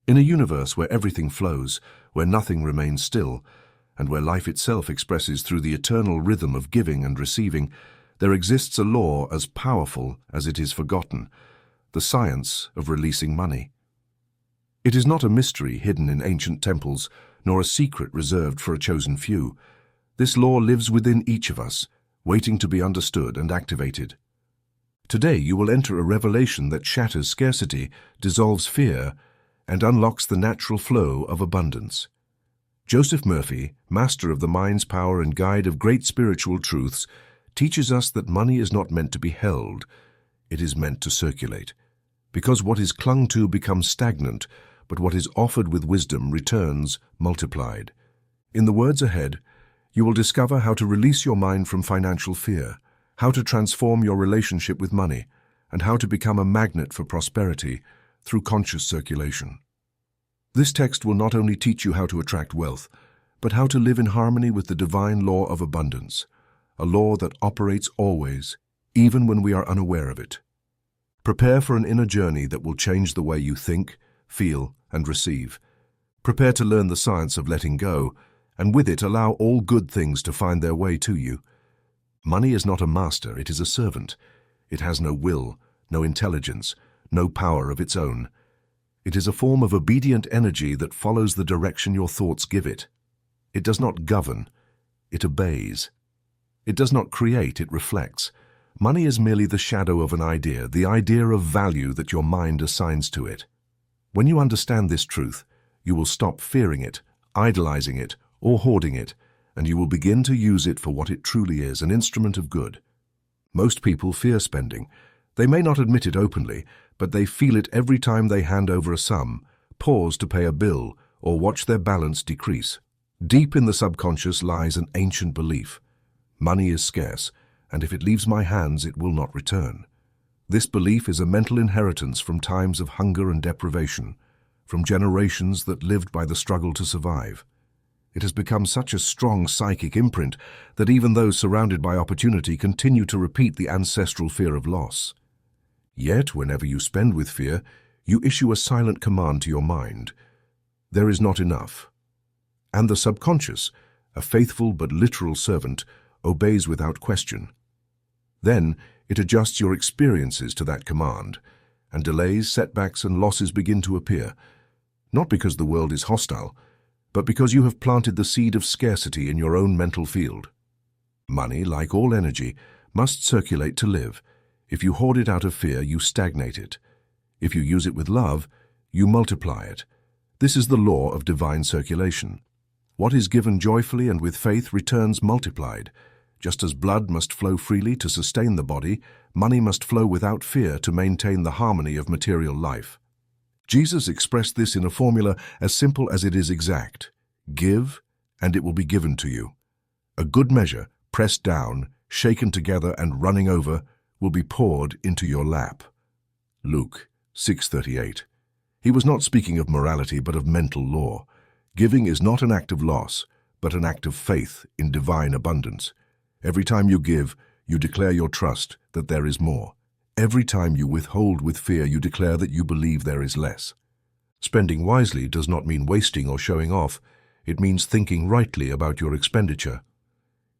In a universe where everything flows, where nothing remains still, and where life itself expresses through the eternal rhythm of giving and receiving, there exists a law as powerful as it is forgotten, the science of releasing money. It is not a mystery hidden in ancient temples, nor a secret reserved for a chosen few. This law lives within each of us, waiting to be understood and activated. Today you will enter a revelation that shatters scarcity, dissolves fear, and unlocks the natural flow of abundance. Joseph Murphy, master of the mind's power and guide of great spiritual truths, teaches us that money is not meant to be held, it is meant to circulate. Because what is clung to becomes stagnant, but what is offered with wisdom returns multiplied. In the words ahead, you will discover how to release your mind from financial fear, how to transform your relationship with money, and how to become a magnet for prosperity through conscious circulation. This text will not only teach you how to attract wealth, but how to live in harmony with the divine law of abundance, a law that operates always, even when we are unaware of it. Prepare for an inner journey that will change the way you think, feel, and receive. Prepare to learn the science of letting go, and with it allow all good things to find their way to you. Money is not a master, it is a servant. It has no will, no intelligence, no power of its own. It is a form of obedient energy that follows the direction your thoughts give it. It does not govern, it obeys. It does not create, it reflects. Money is merely the shadow of an idea, the idea of value that your mind assigns to it. When you understand this truth, you will stop fearing it, idolizing it, or hoarding it, and you will begin to use it for what it truly is, an instrument of good. Most people fear spending. They may not admit it openly, but they feel it every time they hand over a sum, pause to pay a bill, or watch their balance decrease. Deep in the subconscious lies an ancient belief. Money is scarce, and if it leaves my hands, it will not return. This belief is a mental inheritance from times of hunger and deprivation, from generations that lived by the struggle to survive. It has become such a strong psychic imprint that even those surrounded by opportunity continue to repeat the ancestral fear of loss. Yet, whenever you spend with fear, you issue a silent command to your mind. There is not enough. And the subconscious, a faithful but literal servant, obeys without question. Then, it adjusts your experiences to that command, and delays, setbacks, and losses begin to appear, not because the world is hostile, but because you have planted the seed of scarcity in your own mental field. Money, like all energy, must circulate to live. If you hoard it out of fear, you stagnate it. If you use it with love, you multiply it. This is the law of divine circulation. What is given joyfully and with faith returns multiplied. Just as blood must flow freely to sustain the body, money must flow without fear to maintain the harmony of material life. Jesus expressed this in a formula as simple as it is exact. Give, and it will be given to you. A good measure, pressed down, shaken together, and running over, will be poured into your lap. Luke 6:38. He was not speaking of morality, but of mental law. Giving is not an act of loss, but an act of faith in divine abundance. Every time you give, you declare your trust that there is more. Every time you withhold with fear, you declare that you believe there is less. Spending wisely does not mean wasting or showing off. It means thinking rightly about your expenditure.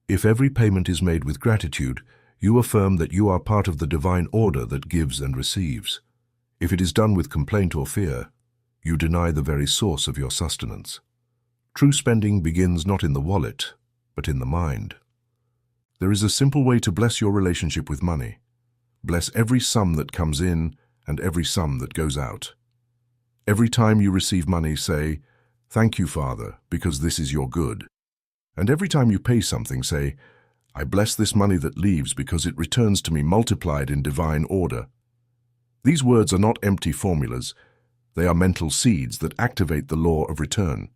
If every payment is made with gratitude, you affirm that you are part of the divine order that gives and receives. If it is done with complaint or fear, you deny the very source of your sustenance. True spending begins not in the wallet, but in the mind. There is a simple way to bless your relationship with money. Bless every sum that comes in and every sum that goes out. Every time you receive money, say, "Thank you, Father, because this is your good." And every time you pay something, say, "I bless this money that leaves because it returns to me multiplied in divine order." These words are not empty formulas. They are mental seeds that activate the law of return.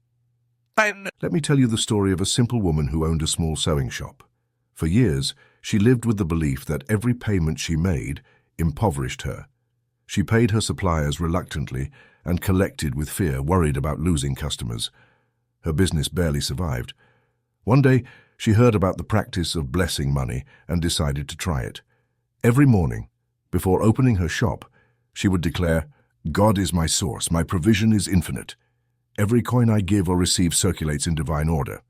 Let me tell you the story of a simple woman who owned a small sewing shop. For years, she lived with the belief that every payment she made impoverished her. She paid her suppliers reluctantly and collected with fear, worried about losing customers. Her business barely survived. One day, she heard about the practice of blessing money and decided to try it. Every morning, before opening her shop, she would declare, God is my source. My provision is infinite. Every coin I give or receive circulates in divine order.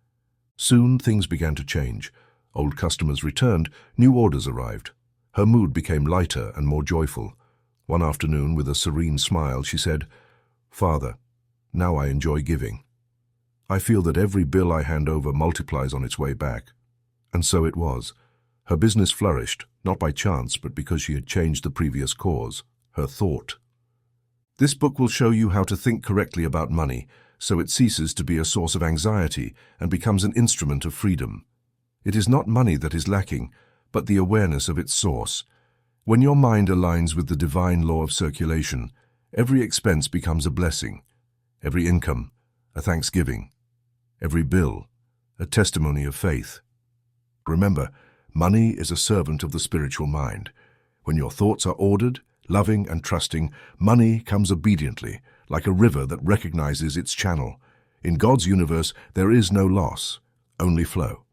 Soon things began to change. Old customers returned, new orders arrived. Her mood became lighter and more joyful. One afternoon, with a serene smile, she said, "Father, now I enjoy giving. I feel that every bill I hand over multiplies on its way back." And so it was. Her business flourished, not by chance, but because she had changed the previous cause, her thought. This book will show you how to think correctly about money, so it ceases to be a source of anxiety and becomes an instrument of freedom. It is not money that is lacking, but the awareness of its source. When your mind aligns with the divine law of circulation, every expense becomes a blessing, every income a thanksgiving, every bill a testimony of faith. Remember, money is a servant of the spiritual mind. When your thoughts are ordered, loving and trusting, money comes obediently, like a river that recognizes its channel. In God's universe, there is no loss, only flow.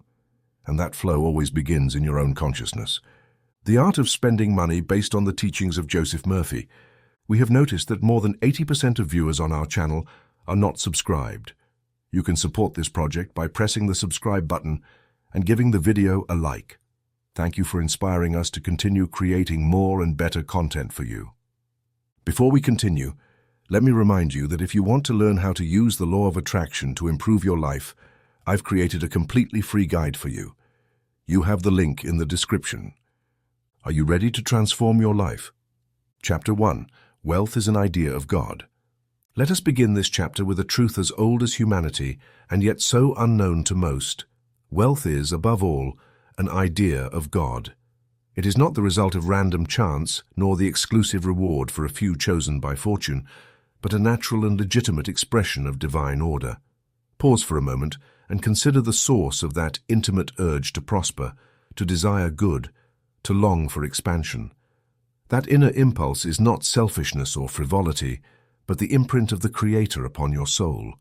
And that flow always begins in your own consciousness. The art of spending money based on the teachings of Joseph Murphy. We have noticed that more than 80% of viewers on our channel are not subscribed. You can support this project by pressing the subscribe button and giving the video a like. Thank you for inspiring us to continue creating more and better content for you. Before we continue, let me remind you that if you want to learn how to use the law of attraction to improve your life, I've created a completely free guide for you. You have the link in the description. Are you ready to transform your life? Chapter 1. Wealth is an idea of God. Let us begin this chapter with a truth as old as humanity and yet so unknown to most. Wealth is, above all, an idea of God. It is not the result of random chance, nor the exclusive reward for a few chosen by fortune, but a natural and legitimate expression of divine order. Pause for a moment and consider the source of that intimate urge to prosper, to desire good, to long for expansion. That inner impulse is not selfishness or frivolity, but the imprint of the Creator upon your soul.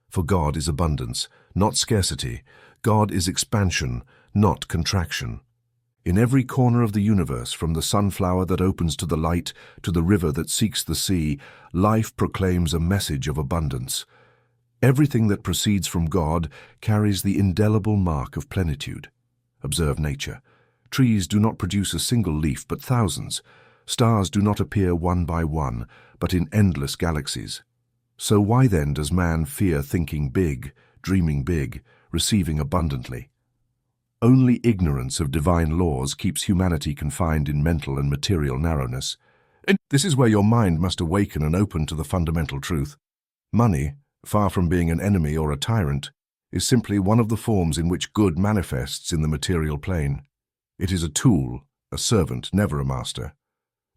For God is abundance, not scarcity. God is expansion, not contraction. In every corner of the universe, from the sunflower that opens to the light to the river that seeks the sea, life proclaims a message of abundance. Everything that proceeds from God carries the indelible mark of plenitude. Observe nature. Trees do not produce a single leaf, but thousands. Stars do not appear one by one, but in endless galaxies. So why then does man fear thinking big, dreaming big, receiving abundantly? Only ignorance of divine laws keeps humanity confined in mental and material narrowness. And this is where your mind must awaken and open to the fundamental truth. Money, far from being an enemy or a tyrant, is simply one of the forms in which good manifests in the material plane. It is a tool, a servant, never a master.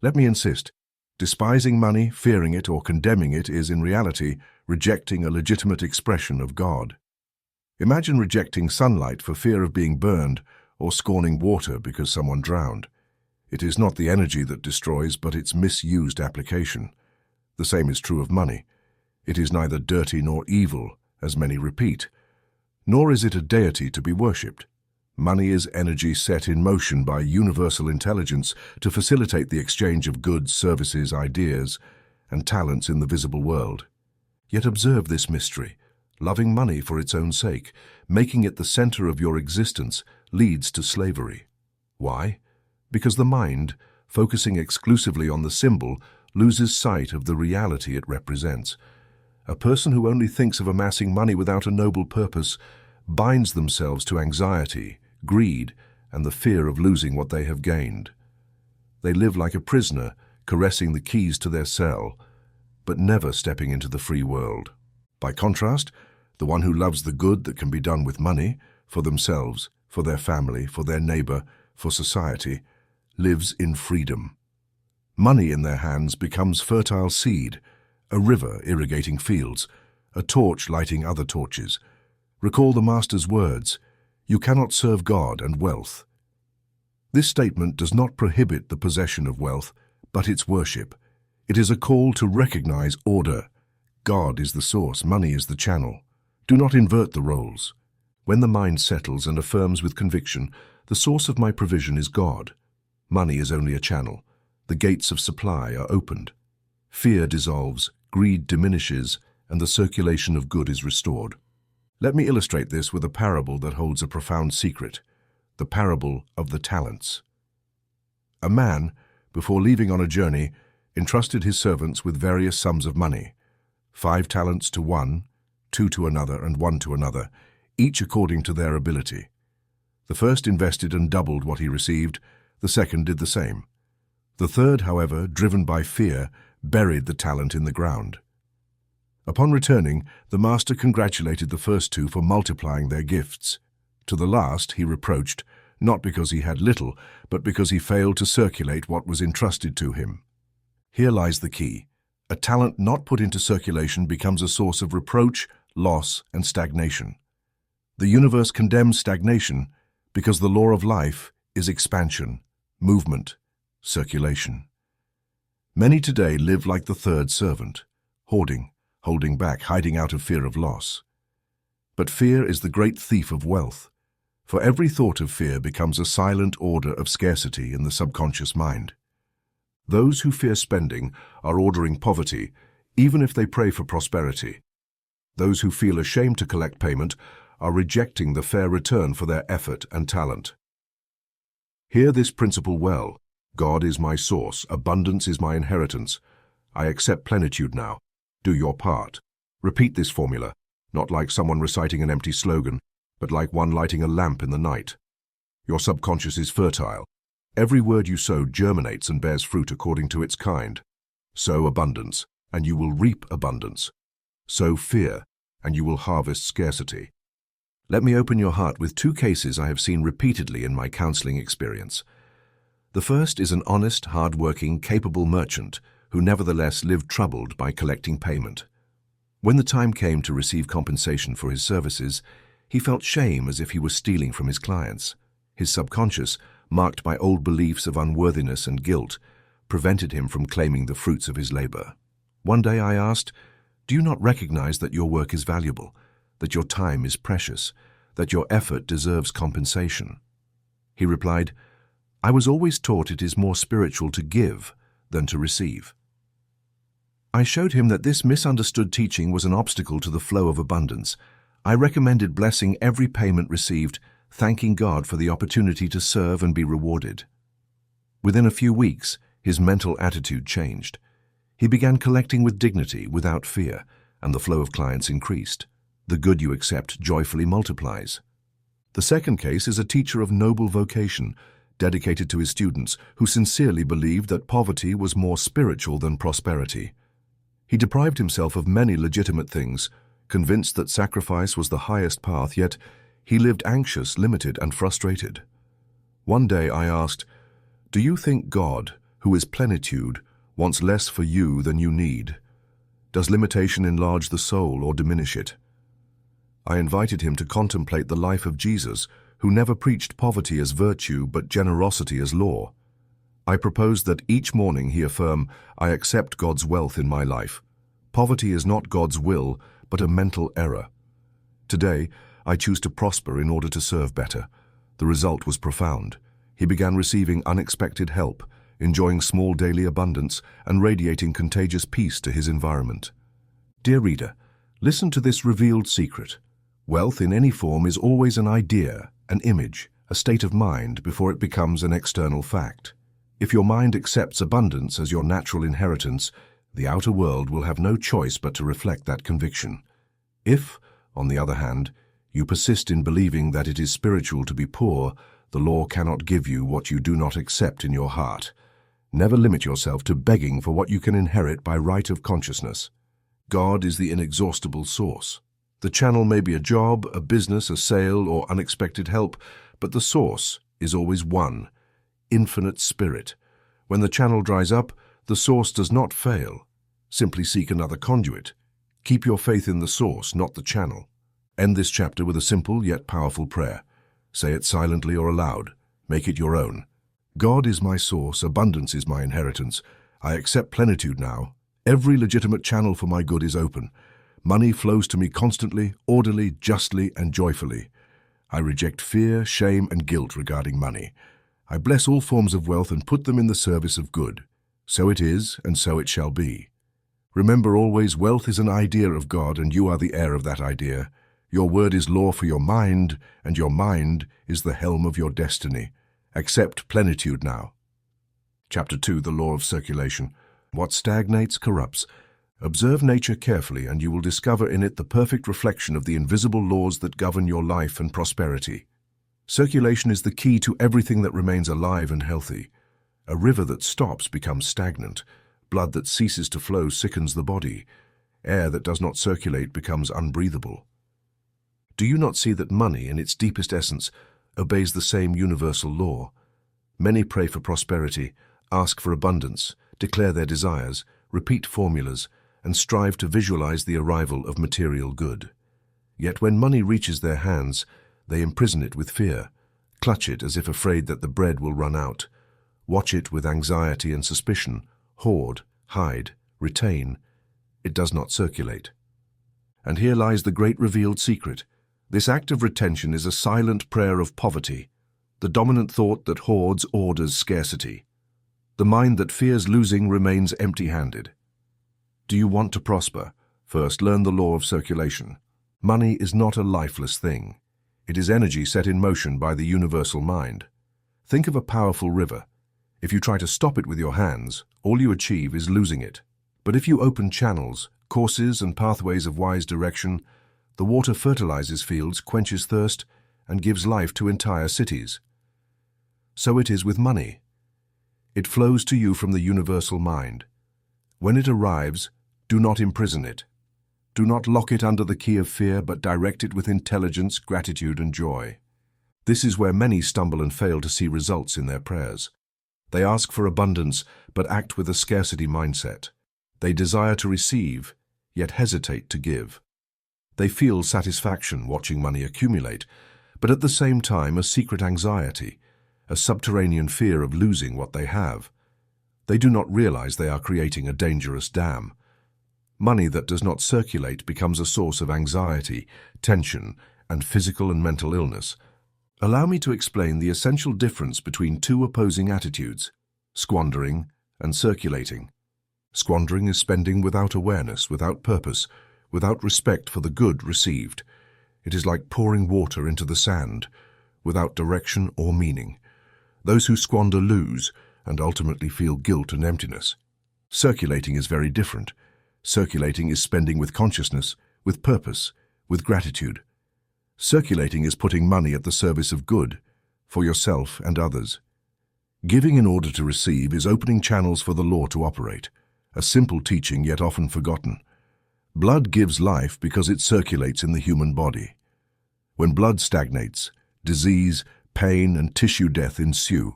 Let me insist, despising money, fearing it, or condemning it is, in reality, rejecting a legitimate expression of God. Imagine rejecting sunlight for fear of being burned, or scorning water because someone drowned. It is not the energy that destroys, but its misused application. The same is true of money. It is neither dirty nor evil, as many repeat, nor is it a deity to be worshipped. Money is energy set in motion by universal intelligence to facilitate the exchange of goods, services, ideas, and talents in the visible world. Yet observe this mystery. Loving money for its own sake, making it the center of your existence, leads to slavery. Why? Because the mind, focusing exclusively on the symbol, loses sight of the reality it represents. A person who only thinks of amassing money without a noble purpose binds themselves to anxiety, greed, and the fear of losing what they have gained. They live like a prisoner, caressing the keys to their cell, but never stepping into the free world. By contrast, the one who loves the good that can be done with money, for themselves, for their family, for their neighbor, for society, lives in freedom. Money in their hands becomes fertile seed, a river irrigating fields, a torch lighting other torches. Recall the Master's words, "You cannot serve God and wealth." This statement does not prohibit the possession of wealth, but its worship. It is a call to recognize order. God is the source, money is the channel. Do not invert the roles. When the mind settles and affirms with conviction, the source of my provision is God. Money is only a channel. The gates of supply are opened. Fear dissolves, greed diminishes, and the circulation of good is restored. Let me illustrate this with a parable that holds a profound secret, the parable of the talents. A man, before leaving on a journey, entrusted his servants with various sums of money, 5 talents to one, 2 to another, and 1 to another, each according to their ability. The first invested and doubled what he received, the second did the same. The third, however, driven by fear, buried the talent in the ground. Upon returning, the master congratulated the first 2 for multiplying their gifts. To the last he reproached, not because he had little, but because he failed to circulate what was entrusted to him. Here lies the key. A talent not put into circulation becomes a source of reproach, loss, and stagnation. The universe condemns stagnation because the law of life is expansion, movement, circulation. Many today live like the third servant, hoarding, holding back, hiding out of fear of loss. But fear is the great thief of wealth, for every thought of fear becomes a silent order of scarcity in the subconscious mind. Those who fear spending are ordering poverty, even if they pray for prosperity. Those who feel ashamed to collect payment are rejecting the fair return for their effort and talent. Hear this principle well. God is my source, abundance is my inheritance. I accept plenitude now. Do your part. Repeat this formula, not like someone reciting an empty slogan, but like one lighting a lamp in the night. Your subconscious is fertile. Every word you sow germinates and bears fruit according to its kind. Sow abundance, and you will reap abundance. Sow fear, and you will harvest scarcity. Let me open your heart with 2 cases I have seen repeatedly in my counseling experience. The first is an honest, hard-working, capable merchant who nevertheless lived troubled by collecting payment. When the time came to receive compensation for his services, he felt shame as if he was stealing from his clients. His subconscious, marked by old beliefs of unworthiness and guilt, prevented him from claiming the fruits of his labor. One day I asked, "Do you not recognize that your work is valuable, that your time is precious, that your effort deserves compensation?" He replied, "I was always taught it is more spiritual to give than to receive." I showed him that this misunderstood teaching was an obstacle to the flow of abundance. I recommended blessing every payment received, thanking God for the opportunity to serve and be rewarded. Within a few weeks, his mental attitude changed. He began collecting with dignity, without fear, and the flow of clients increased. The good you accept joyfully multiplies. The second case is a teacher of noble vocation, dedicated to his students, who sincerely believed that poverty was more spiritual than prosperity. He deprived himself of many legitimate things, convinced that sacrifice was the highest path, yet he lived anxious, limited, and frustrated. One day I asked, "Do you think God, who is plenitude, wants less for you than you need? Does limitation enlarge the soul or diminish it?" I invited him to contemplate the life of Jesus, who never preached poverty as virtue but generosity as law. I proposed that each morning he affirm, "I accept God's wealth in my life. Poverty is not God's will, but a mental error. Today, I choose to prosper in order to serve better." The result was profound. He began receiving unexpected help, enjoying small daily abundance, and radiating contagious peace to his environment. Dear reader, listen to this revealed secret. Wealth in any form is always an idea, an image, a state of mind before it becomes an external fact. If your mind accepts abundance as your natural inheritance, the outer world will have no choice but to reflect that conviction. If, on the other hand, you persist in believing that it is spiritual to be poor, the law cannot give you what you do not accept in your heart. Never limit yourself to begging for what you can inherit by right of consciousness. God is the inexhaustible source. The channel may be a job, a business, a sale, or unexpected help, but the source is always one, infinite spirit. When the channel dries up, the source does not fail. Simply seek another conduit. Keep your faith in the source, not the channel. End this chapter with a simple yet powerful prayer. Say it silently or aloud. Make it your own. God is my source, abundance is my inheritance. I accept plenitude now. Every legitimate channel for my good is open. Money flows to me constantly, orderly, justly, and joyfully. I reject fear, shame, and guilt regarding money. I bless all forms of wealth and put them in the service of good. So it is, and so it shall be. Remember always, wealth is an idea of God, and you are the heir of that idea. Your word is law for your mind, and your mind is the helm of your destiny. Accept plenitude now. Chapter 2, the law of circulation. What stagnates corrupts. Observe nature carefully, and you will discover in it the perfect reflection of the invisible laws that govern your life and prosperity. Circulation is the key to everything that remains alive and healthy. A river that stops becomes stagnant. Blood that ceases to flow sickens the body. Air that does not circulate becomes unbreathable. Do you not see that money, in its deepest essence, obeys the same universal law? Many pray for prosperity, ask for abundance, declare their desires, repeat formulas, and strive to visualize the arrival of material good. Yet when money reaches their hands, they imprison it with fear, clutch it as if afraid that the bread will run out, watch it with anxiety and suspicion, hoard, hide, retain. It does not circulate. And here lies the great revealed secret. This act of retention is a silent prayer of poverty, the dominant thought that hoards orders scarcity. The mind that fears losing remains empty-handed. Do you want to prosper? First, learn the law of circulation. Money is not a lifeless thing. It is energy set in motion by the universal mind. Think of a powerful river. If you try to stop it with your hands, all you achieve is losing it. But if you open channels, courses, and pathways of wise direction, the water fertilizes fields, quenches thirst, and gives life to entire cities. So it is with money. It flows to you from the universal mind. When it arrives, do not imprison it. Do not lock it under the key of fear, but direct it with intelligence, gratitude, and joy. This is where many stumble and fail to see results in their prayers. They ask for abundance, but act with a scarcity mindset. They desire to receive, yet hesitate to give. They feel satisfaction watching money accumulate, but at the same time a secret anxiety, a subterranean fear of losing what they have. They do not realize they are creating a dangerous dam. Money that does not circulate becomes a source of anxiety, tension, and physical and mental illness. Allow me to explain the essential difference between two opposing attitudes, squandering and circulating. Squandering is spending without awareness, without purpose, without respect for the good received. It is like pouring water into the sand, without direction or meaning. Those who squander lose, and ultimately feel guilt and emptiness. Circulating is very different. Circulating is spending with consciousness, with purpose, with gratitude. Circulating is putting money at the service of good, for yourself and others. Giving in order to receive is opening channels for the law to operate, a simple teaching yet often forgotten. Blood gives life because it circulates in the human body. When blood stagnates, disease, pain, and tissue death ensue.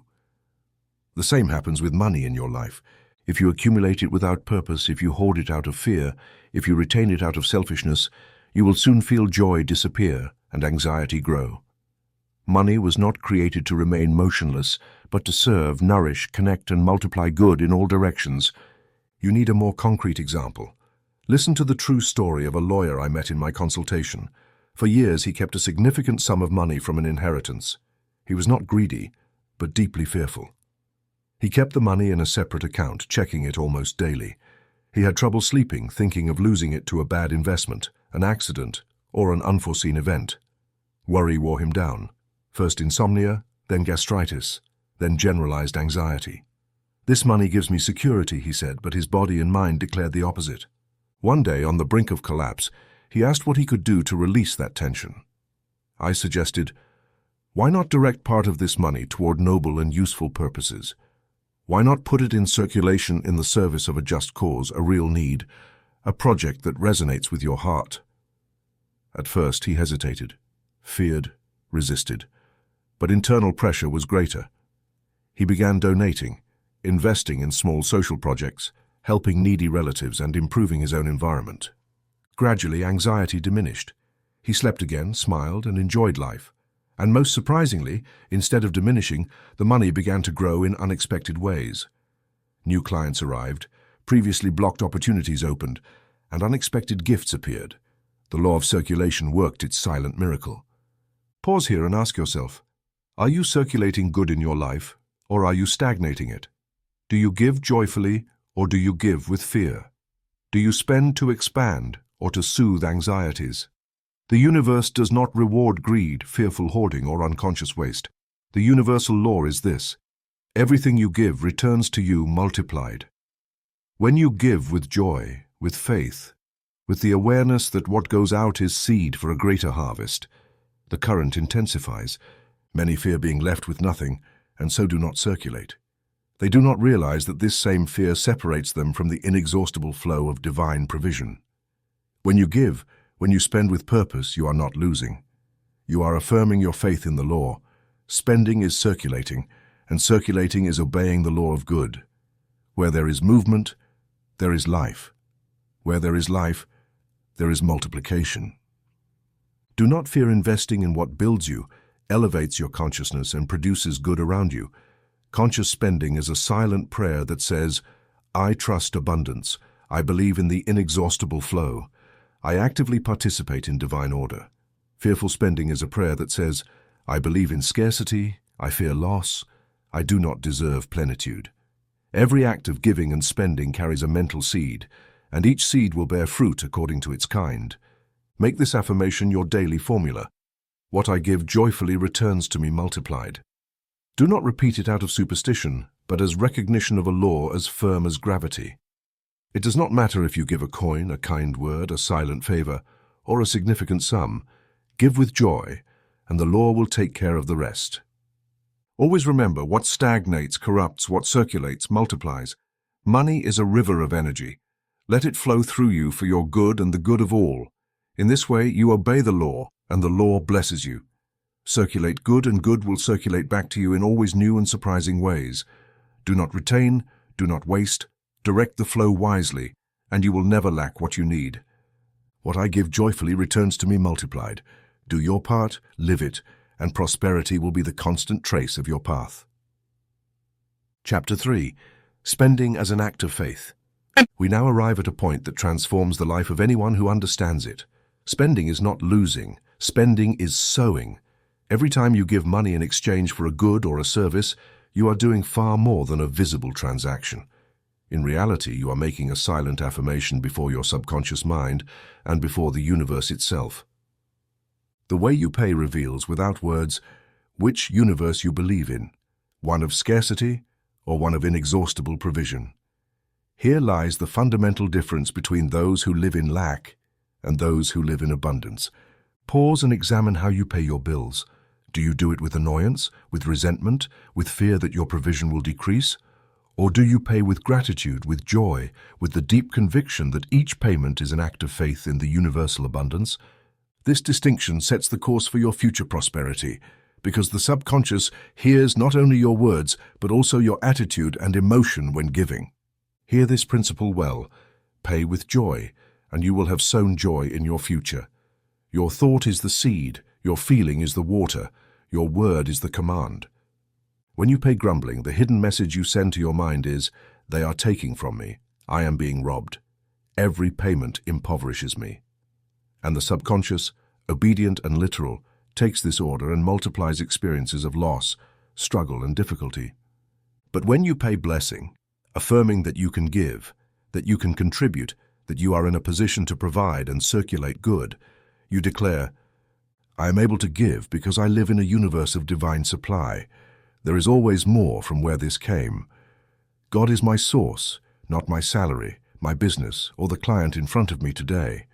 The same happens with money in your life. If you accumulate it without purpose, if you hoard it out of fear, if you retain it out of selfishness, you will soon feel joy disappear and anxiety grow. Money was not created to remain motionless, but to serve, nourish, connect, and multiply good in all directions. You need a more concrete example. Listen to the true story of a lawyer I met in my consultation. For years he kept a significant sum of money from an inheritance. He was not greedy, but deeply fearful. He kept the money in a separate account, checking it almost daily. He had trouble sleeping, thinking of losing it to a bad investment, an accident, or an unforeseen event. Worry wore him down. First insomnia, then gastritis, then generalized anxiety. This money gives me security, he said, but his body and mind declared the opposite. One day, on the brink of collapse, he asked what he could do to release that tension. I suggested, why not direct part of this money toward noble and useful purposes? Why not put it in circulation in the service of a just cause, a real need, a project that resonates with your heart? At first he hesitated, feared, resisted, but internal pressure was greater. He began donating, investing in small social projects, helping needy relatives, and improving his own environment. Gradually, anxiety diminished. He slept again, smiled, and enjoyed life. And most surprisingly, instead of diminishing, the money began to grow in unexpected ways. New clients arrived, previously blocked opportunities opened, and unexpected gifts appeared. The law of circulation worked its silent miracle. Pause here and ask yourself, are you circulating good in your life, or are you stagnating it? Do you give joyfully, or do you give with fear? Do you spend to expand or to soothe anxieties? The universe does not reward greed, fearful hoarding, or unconscious waste. The universal law is this: everything you give returns to you multiplied. When you give with joy, with faith, with the awareness that what goes out is seed for a greater harvest, the current intensifies. Many fear being left with nothing, and so do not circulate. They do not realize that this same fear separates them from the inexhaustible flow of divine provision. When you give, when you spend with purpose, you are not losing. You are affirming your faith in the law. Spending is circulating, and circulating is obeying the law of good. Where there is movement, there is life. Where there is life, there is multiplication. Do not fear investing in what builds you, elevates your consciousness, and produces good around you. Conscious spending is a silent prayer that says, I trust abundance. I believe in the inexhaustible flow. I actively participate in divine order. Fearful spending is a prayer that says, I believe in scarcity. I fear loss. I do not deserve plenitude. Every act of giving and spending carries a mental seed, and each seed will bear fruit according to its kind. Make this affirmation your daily formula. What I give joyfully returns to me multiplied. Do not repeat it out of superstition, but as recognition of a law as firm as gravity. It does not matter if you give a coin, a kind word, a silent favor, or a significant sum. Give with joy, and the law will take care of the rest. Always remember, what stagnates, corrupts, what circulates, multiplies. Money is a river of energy. Let it flow through you for your good and the good of all. In this way, you obey the law, and the law blesses you. Circulate good, and good will circulate back to you in always new and surprising ways. Do not retain, do not waste, direct the flow wisely, and you will never lack what you need. What I give joyfully returns to me multiplied. Do your part, live it, and prosperity will be the constant trace of your path. Chapter 3. Spending as an act of faith. We now arrive at a point that transforms the life of anyone who understands it. Spending is not losing. Spending is sowing. Every time you give money in exchange for a good or a service, you are doing far more than a visible transaction. In reality, you are making a silent affirmation before your subconscious mind and before the universe itself. The way you pay reveals, without words, which universe you believe in, one of scarcity or one of inexhaustible provision. Here lies the fundamental difference between those who live in lack and those who live in abundance. Pause and examine how you pay your bills. Do you do it with annoyance, with resentment, with fear that your provision will decrease? Or do you pay with gratitude, with joy, with the deep conviction that each payment is an act of faith in the universal abundance? This distinction sets the course for your future prosperity, because the subconscious hears not only your words, but also your attitude and emotion when giving. Hear this principle well. Pay with joy, and you will have sown joy in your future. Your thought is the seed, your feeling is the water, your word is the command. When you pay grumbling, the hidden message you send to your mind is, they are taking from me, I am being robbed. Every payment impoverishes me. And the subconscious, obedient and literal, takes this order and multiplies experiences of loss, struggle and difficulty. But when you pay blessing, affirming that you can give, that you can contribute, that you are in a position to provide and circulate good, you declare, I am able to give because I live in a universe of divine supply. There is always more from where this came. God is my source, not my salary, my business, or the client in front of me today.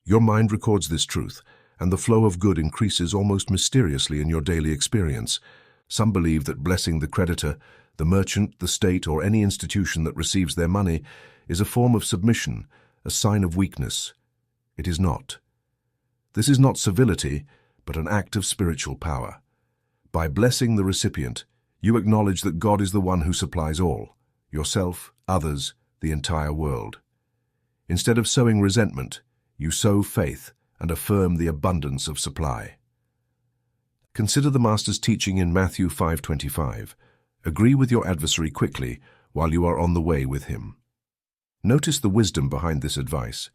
Your mind records this truth, and the flow of good increases almost mysteriously in your daily experience. Some believe that blessing the creditor, the merchant, the state, or any institution that receives their money is a form of submission, a sign of weakness. It is not. This is not civility, but an act of spiritual power. By blessing the recipient, you acknowledge that God is the one who supplies all, yourself, others, the entire world. Instead of sowing resentment, you sow faith and affirm the abundance of supply. Consider the Master's teaching in Matthew 5:25. Agree with your adversary quickly while you are on the way with him. Notice the wisdom behind this advice.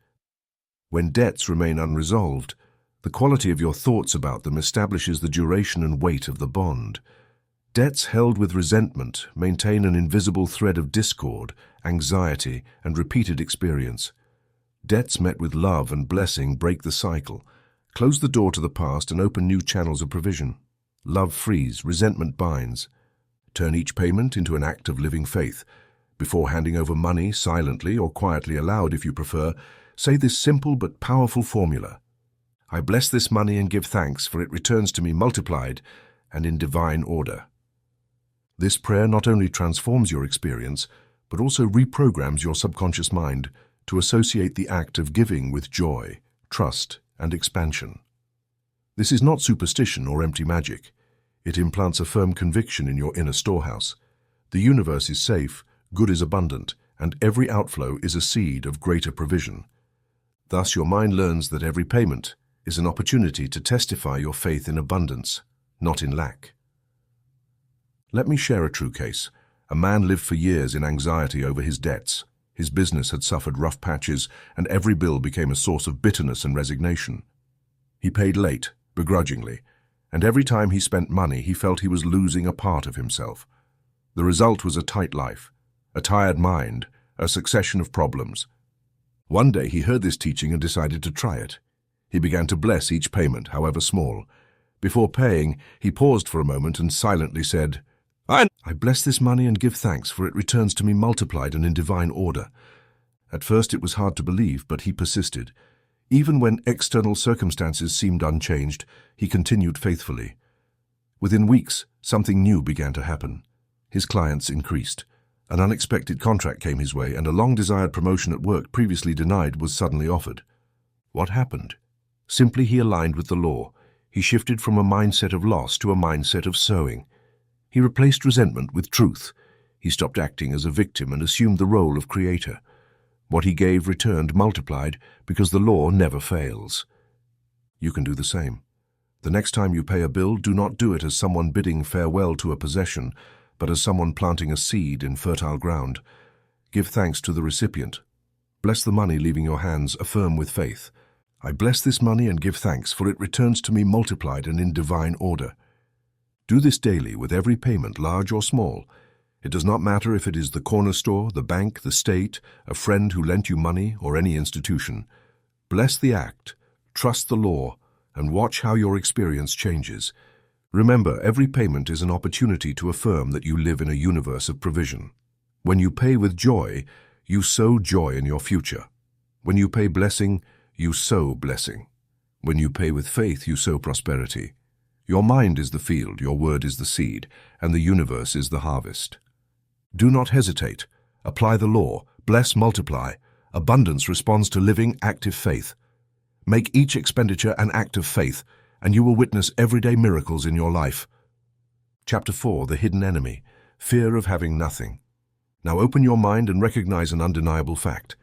When debts remain unresolved, the quality of your thoughts about them establishes the duration and weight of the bond. Debts held with resentment maintain an invisible thread of discord, anxiety, and repeated experience. Debts met with love and blessing break the cycle, close the door to the past and open new channels of provision. Love frees, resentment binds. Turn each payment into an act of living faith. Before handing over money, silently or quietly aloud if you prefer, say this simple but powerful formula. I bless this money and give thanks, for it returns to me multiplied and in divine order. This prayer not only transforms your experience, but also reprograms your subconscious mind to associate the act of giving with joy, trust, and expansion. This is not superstition or empty magic. It implants a firm conviction in your inner storehouse. The universe is safe, good is abundant, and every outflow is a seed of greater provision. Thus, your mind learns that every payment is an opportunity to testify your faith in abundance, not in lack. Let me share a true case. A man lived for years in anxiety over his debts. His business had suffered rough patches, and every bill became a source of bitterness and resignation. He paid late, begrudgingly, and every time he spent money, he felt he was losing a part of himself. The result was a tight life, a tired mind, a succession of problems. One day he heard this teaching and decided to try it. He began to bless each payment, however small. Before paying, he paused for a moment and silently said, I bless this money and give thanks, for it returns to me multiplied and in divine order. At first it was hard to believe, but he persisted. Even when external circumstances seemed unchanged, he continued faithfully. Within weeks, something new began to happen. His clients increased. An unexpected contract came his way, and a long-desired promotion at work previously denied was suddenly offered. What happened? Simply he aligned with the law. He shifted from a mindset of loss to a mindset of sowing. He replaced resentment with truth. He stopped acting as a victim and assumed the role of creator. What he gave returned multiplied, because the law never fails. You can do the same. The next time you pay a bill, do not do it as someone bidding farewell to a possession, but as someone planting a seed in fertile ground. Give thanks to the recipient. Bless the money leaving your hands, affirm with faith. I bless this money and give thanks, for it returns to me multiplied and in divine order. Do this daily with every payment, large or small. It does not matter if it is the corner store, the bank, the state, a friend who lent you money, or any institution. Bless the act, trust the law, and watch how your experience changes. Remember, every payment is an opportunity to affirm that you live in a universe of provision. When you pay with joy, you sow joy in your future. When you pay blessing, you sow blessing. When you pay with faith, you sow prosperity. Your mind is the field, your word is the seed, and the universe is the harvest. Do not hesitate. Apply the law. Bless, multiply. Abundance responds to living, active faith. Make each expenditure an act of faith, and you will witness everyday miracles in your life. Chapter 4, The Hidden Enemy, Fear of Having Nothing. Now open your mind and recognize an undeniable fact.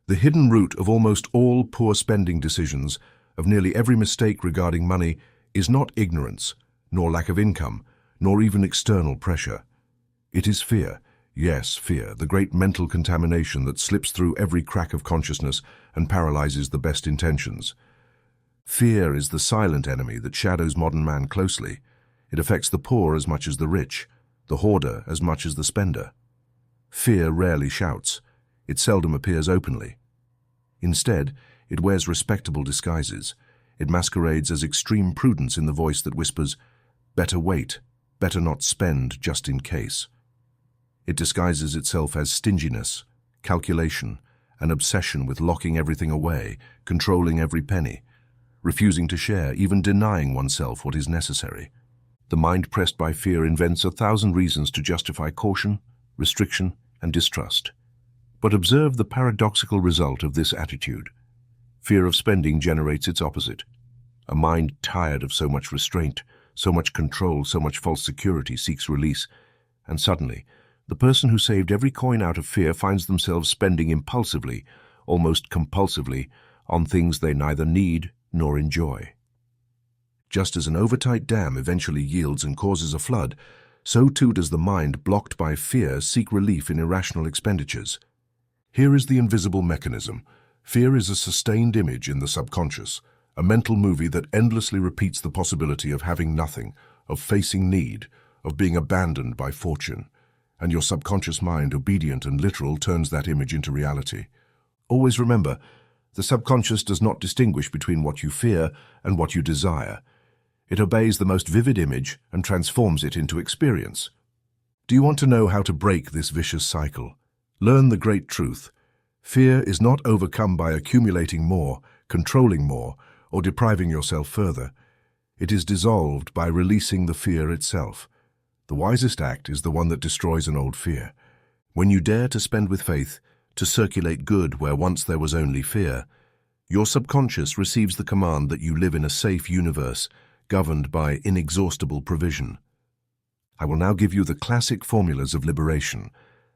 The hidden root of almost all poor spending decisions, of nearly every mistake regarding money, is not ignorance, nor lack of income, nor even external pressure. It is fear. Yes, fear, the great mental contamination that slips through every crack of consciousness and paralyzes the best intentions. Fear is the silent enemy that shadows modern man closely. It affects the poor as much as the rich, the hoarder as much as the spender. Fear rarely shouts. It seldom appears openly. Instead, it wears respectable disguises. It masquerades as extreme prudence in the voice that whispers, "Better wait, better not spend just in case." It disguises itself as stinginess, calculation, an obsession with locking everything away, controlling every penny, refusing to share, even denying oneself what is necessary. The mind pressed by fear invents 1,000 reasons to justify caution, restriction, and distrust. But observe the paradoxical result of this attitude. Fear of spending generates its opposite. A mind tired of so much restraint, so much control, so much false security seeks release, and suddenly, the person who saved every coin out of fear finds themselves spending impulsively, almost compulsively, on things they neither need nor enjoy. Just as an overtight dam eventually yields and causes a flood, so too does the mind blocked by fear seek relief in irrational expenditures. Here is the invisible mechanism. Fear is a sustained image in the subconscious, a mental movie that endlessly repeats the possibility of having nothing, of facing need, of being abandoned by fortune, and your subconscious mind, obedient and literal, turns that image into reality. Always remember, the subconscious does not distinguish between what you fear and what you desire. It obeys the most vivid image and transforms it into experience. Do you want to know how to break this vicious cycle? Learn the great truth. Fear is not overcome by accumulating more, controlling more, or depriving yourself further. It is dissolved by releasing the fear itself. The wisest act is the one that destroys an old fear. When you dare to spend with faith, to circulate good where once there was only fear, your subconscious receives the command that you live in a safe universe, governed by inexhaustible provision. I will now give you the classic formulas of liberation.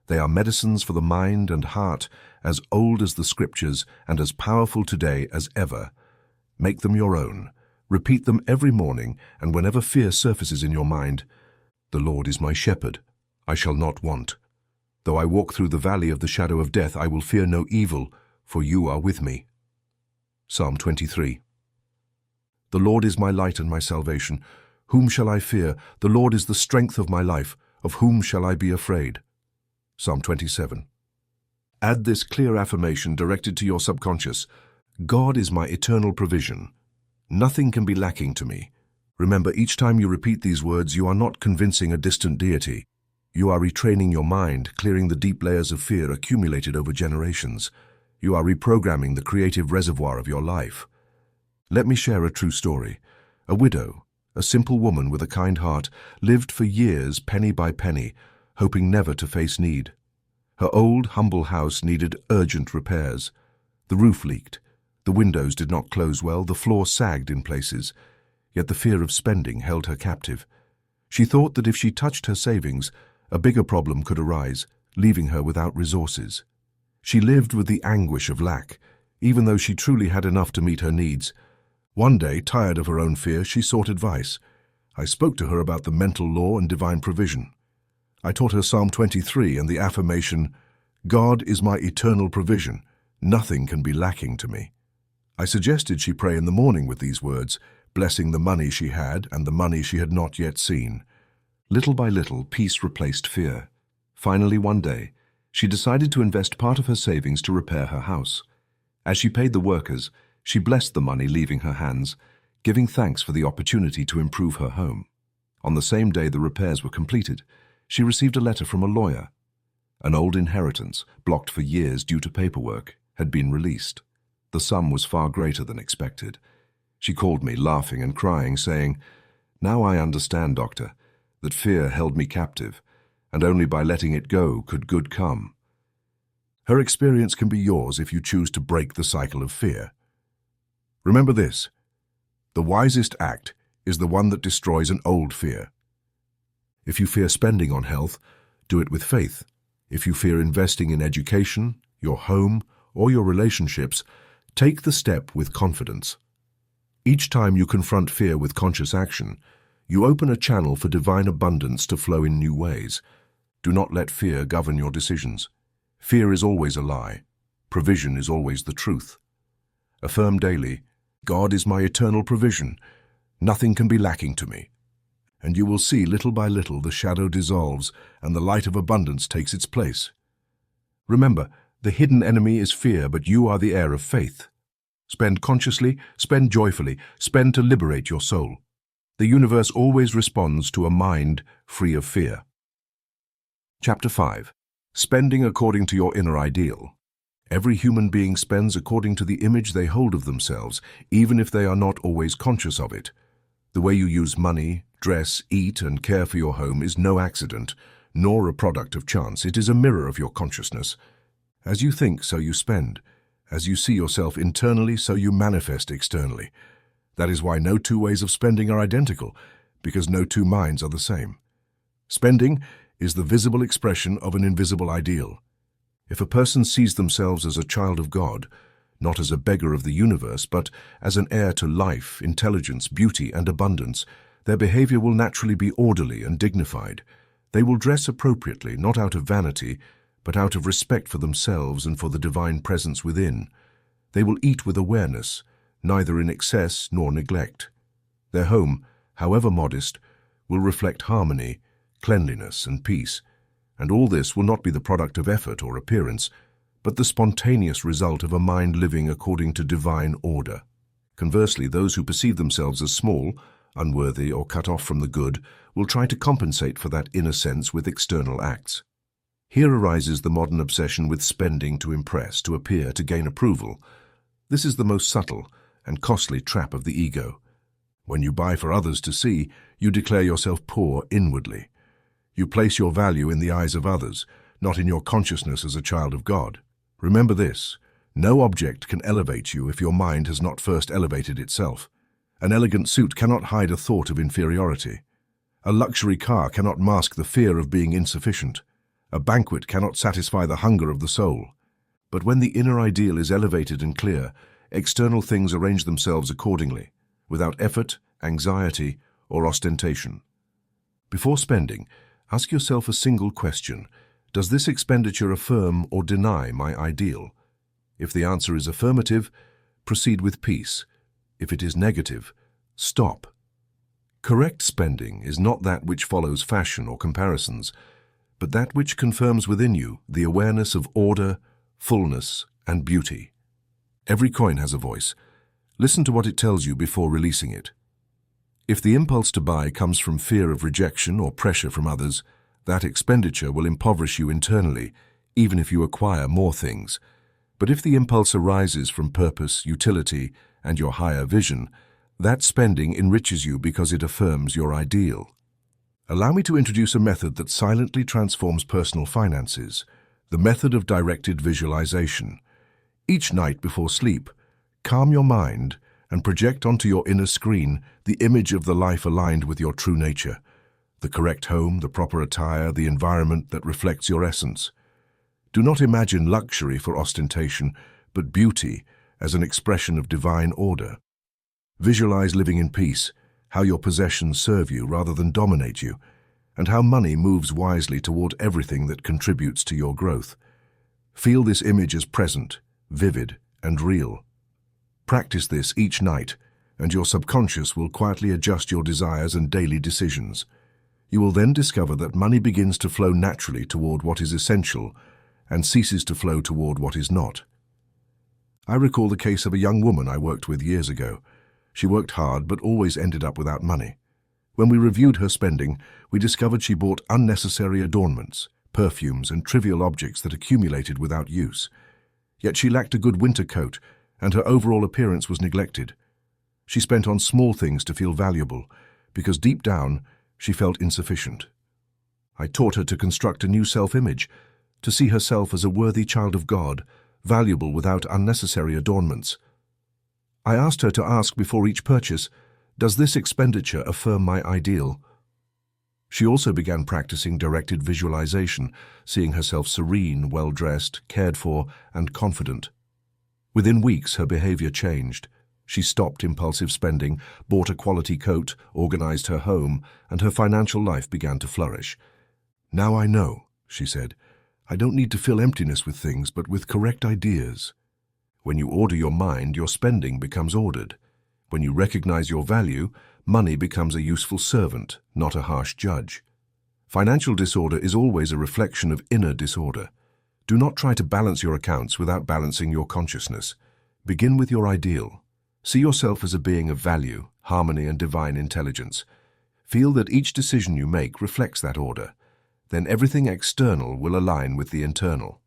They are medicines for the mind and heart, as old as the scriptures and as powerful today as ever. Make them your own. Repeat them every morning, and whenever fear surfaces in your mind, "The Lord is my shepherd, I shall not want. Though I walk through the valley of the shadow of death, I will fear no evil, for you are with me." Psalm 23. The Lord is my light and my salvation. Whom shall I fear? The Lord is the strength of my life. Of whom shall I be afraid? Psalm 27. Add this clear affirmation directed to your subconscious. God is my eternal provision. Nothing can be lacking to me. Remember, each time you repeat these words, you are not convincing a distant deity. You are retraining your mind, clearing the deep layers of fear accumulated over generations. You are reprogramming the creative reservoir of your life. Let me share a true story. A widow, a simple woman with a kind heart, lived for years penny by penny, hoping never to face need. Her old, humble house needed urgent repairs. The roof leaked. The windows did not close well. The floor sagged in places. Yet the fear of spending held her captive. She thought that if she touched her savings, a bigger problem could arise, leaving her without resources. She lived with the anguish of lack, even though she truly had enough to meet her needs. One day, tired of her own fear, she sought advice. I spoke to her about the mental law and divine provision. I taught her Psalm 23 and the affirmation, "God is my eternal provision. Nothing can be lacking to me." I suggested she pray in the morning with these words, blessing the money she had and the money she had not yet seen. Little by little, peace replaced fear. Finally, one day, she decided to invest part of her savings to repair her house. As she paid the workers, she blessed the money leaving her hands, giving thanks for the opportunity to improve her home. On the same day the repairs were completed, she received a letter from a lawyer. An old inheritance, blocked for years due to paperwork, had been released. The sum was far greater than expected. She called me, laughing and crying, saying, "Now I understand, Doctor, that fear held me captive, and only by letting it go could good come." Her experience can be yours if you choose to break the cycle of fear. Remember this: the wisest act is the one that destroys an old fear. If you fear spending on health, do it with faith. If you fear investing in education, your home, or your relationships, take the step with confidence. Each time you confront fear with conscious action, you open a channel for divine abundance to flow in new ways. Do not let fear govern your decisions. Fear is always a lie. Provision is always the truth. Affirm daily, "God is my eternal provision. Nothing can be lacking to me." And you will see little by little the shadow dissolves and the light of abundance takes its place. Remember, the hidden enemy is fear, but you are the heir of faith. Spend consciously, spend joyfully, spend to liberate your soul. The universe always responds to a mind free of fear. Chapter 5. Spending according to your inner ideal. Every human being spends according to the image they hold of themselves, even if they are not always conscious of it. The way you use money, dress, eat, and care for your home is no accident, nor a product of chance. It is a mirror of your consciousness. As you think, so you spend. As you see yourself internally, so you manifest externally. That is why no two ways of spending are identical, because no two minds are the same. Spending is the visible expression of an invisible ideal. If a person sees themselves as a child of God, not as a beggar of the universe, but as an heir to life, intelligence, beauty, and abundance, their behavior will naturally be orderly and dignified. They will dress appropriately, not out of vanity, but out of respect for themselves and for the divine presence within. They will eat with awareness, neither in excess nor neglect. Their home, however modest, will reflect harmony, cleanliness, and peace. And all this will not be the product of effort or appearance, but the spontaneous result of a mind living according to divine order. Conversely, those who perceive themselves as small, unworthy, or cut off from the good will try to compensate for that inner sense with external acts. Here arises the modern obsession with spending to impress, to appear, to gain approval. This is the most subtle and costly trap of the ego. When you buy for others to see, you declare yourself poor inwardly. You place your value in the eyes of others, not in your consciousness as a child of God. Remember this: no object can elevate you if your mind has not first elevated itself. An elegant suit cannot hide a thought of inferiority. A luxury car cannot mask the fear of being insufficient. A banquet cannot satisfy the hunger of the soul. But when the inner ideal is elevated and clear, external things arrange themselves accordingly, without effort, anxiety, or ostentation. Before spending, ask yourself a single question: does this expenditure affirm or deny my ideal? If the answer is affirmative, proceed with peace. If it is negative, stop. Correct spending is not that which follows fashion or comparisons, but that which confirms within you the awareness of order, fullness, and beauty. Every coin has a voice. Listen to what it tells you before releasing it. If the impulse to buy comes from fear of rejection or pressure from others, that expenditure will impoverish you internally, even if you acquire more things. But if the impulse arises from purpose, utility, and your higher vision, that spending enriches you because it affirms your ideal. Allow me to introduce a method that silently transforms personal finances, the method of directed visualization. Each night before sleep, calm your mind and project onto your inner screen the image of the life aligned with your true nature, the correct home, the proper attire, the environment that reflects your essence. Do not imagine luxury for ostentation, but beauty as an expression of divine order. Visualize living in peace, how your possessions serve you rather than dominate you, and how money moves wisely toward everything that contributes to your growth. Feel this image as present, vivid, and real. Practice this each night, and your subconscious will quietly adjust your desires and daily decisions. You will then discover that money begins to flow naturally toward what is essential and ceases to flow toward what is not. I recall the case of a young woman I worked with years ago. She worked hard but always ended up without money. When we reviewed her spending, we discovered she bought unnecessary adornments, perfumes, and trivial objects that accumulated without use. Yet she lacked a good winter coat, and her overall appearance was neglected. She spent on small things to feel valuable, because deep down, she felt insufficient. I taught her to construct a new self-image, to see herself as a worthy child of God, valuable without unnecessary adornments. I asked her to ask before each purchase, does this expenditure affirm my ideal? She also began practicing directed visualization, seeing herself serene, well-dressed, cared for, and confident. Within weeks, her behavior changed. She stopped impulsive spending, bought a quality coat, organized her home, and her financial life began to flourish. "Now I know," she said, "I don't need to fill emptiness with things, but with correct ideas." When you order your mind, your spending becomes ordered. When you recognize your value, money becomes a useful servant, not a harsh judge. Financial disorder is always a reflection of inner disorder. Do not try to balance your accounts without balancing your consciousness. Begin with your ideal. See yourself as a being of value, harmony, and divine intelligence. Feel that each decision you make reflects that order. Then everything external will align with the internal.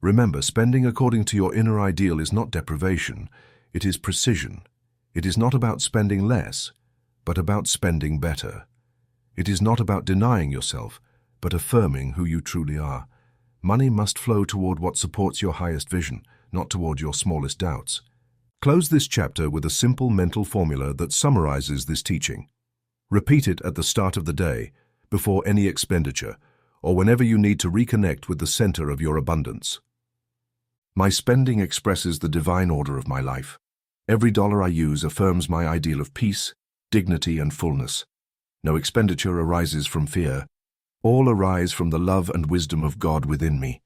Remember, spending according to your inner ideal is not deprivation, it is precision. It is not about spending less, but about spending better. It is not about denying yourself, but affirming who you truly are. Money must flow toward what supports your highest vision, not toward your smallest doubts. Close this chapter with a simple mental formula that summarizes this teaching. Repeat it at the start of the day, before any expenditure, or whenever you need to reconnect with the center of your abundance. My spending expresses the divine order of my life. Every dollar I use affirms my ideal of peace, dignity, and fullness. No expenditure arises from fear. All arise from the love and wisdom of God within me.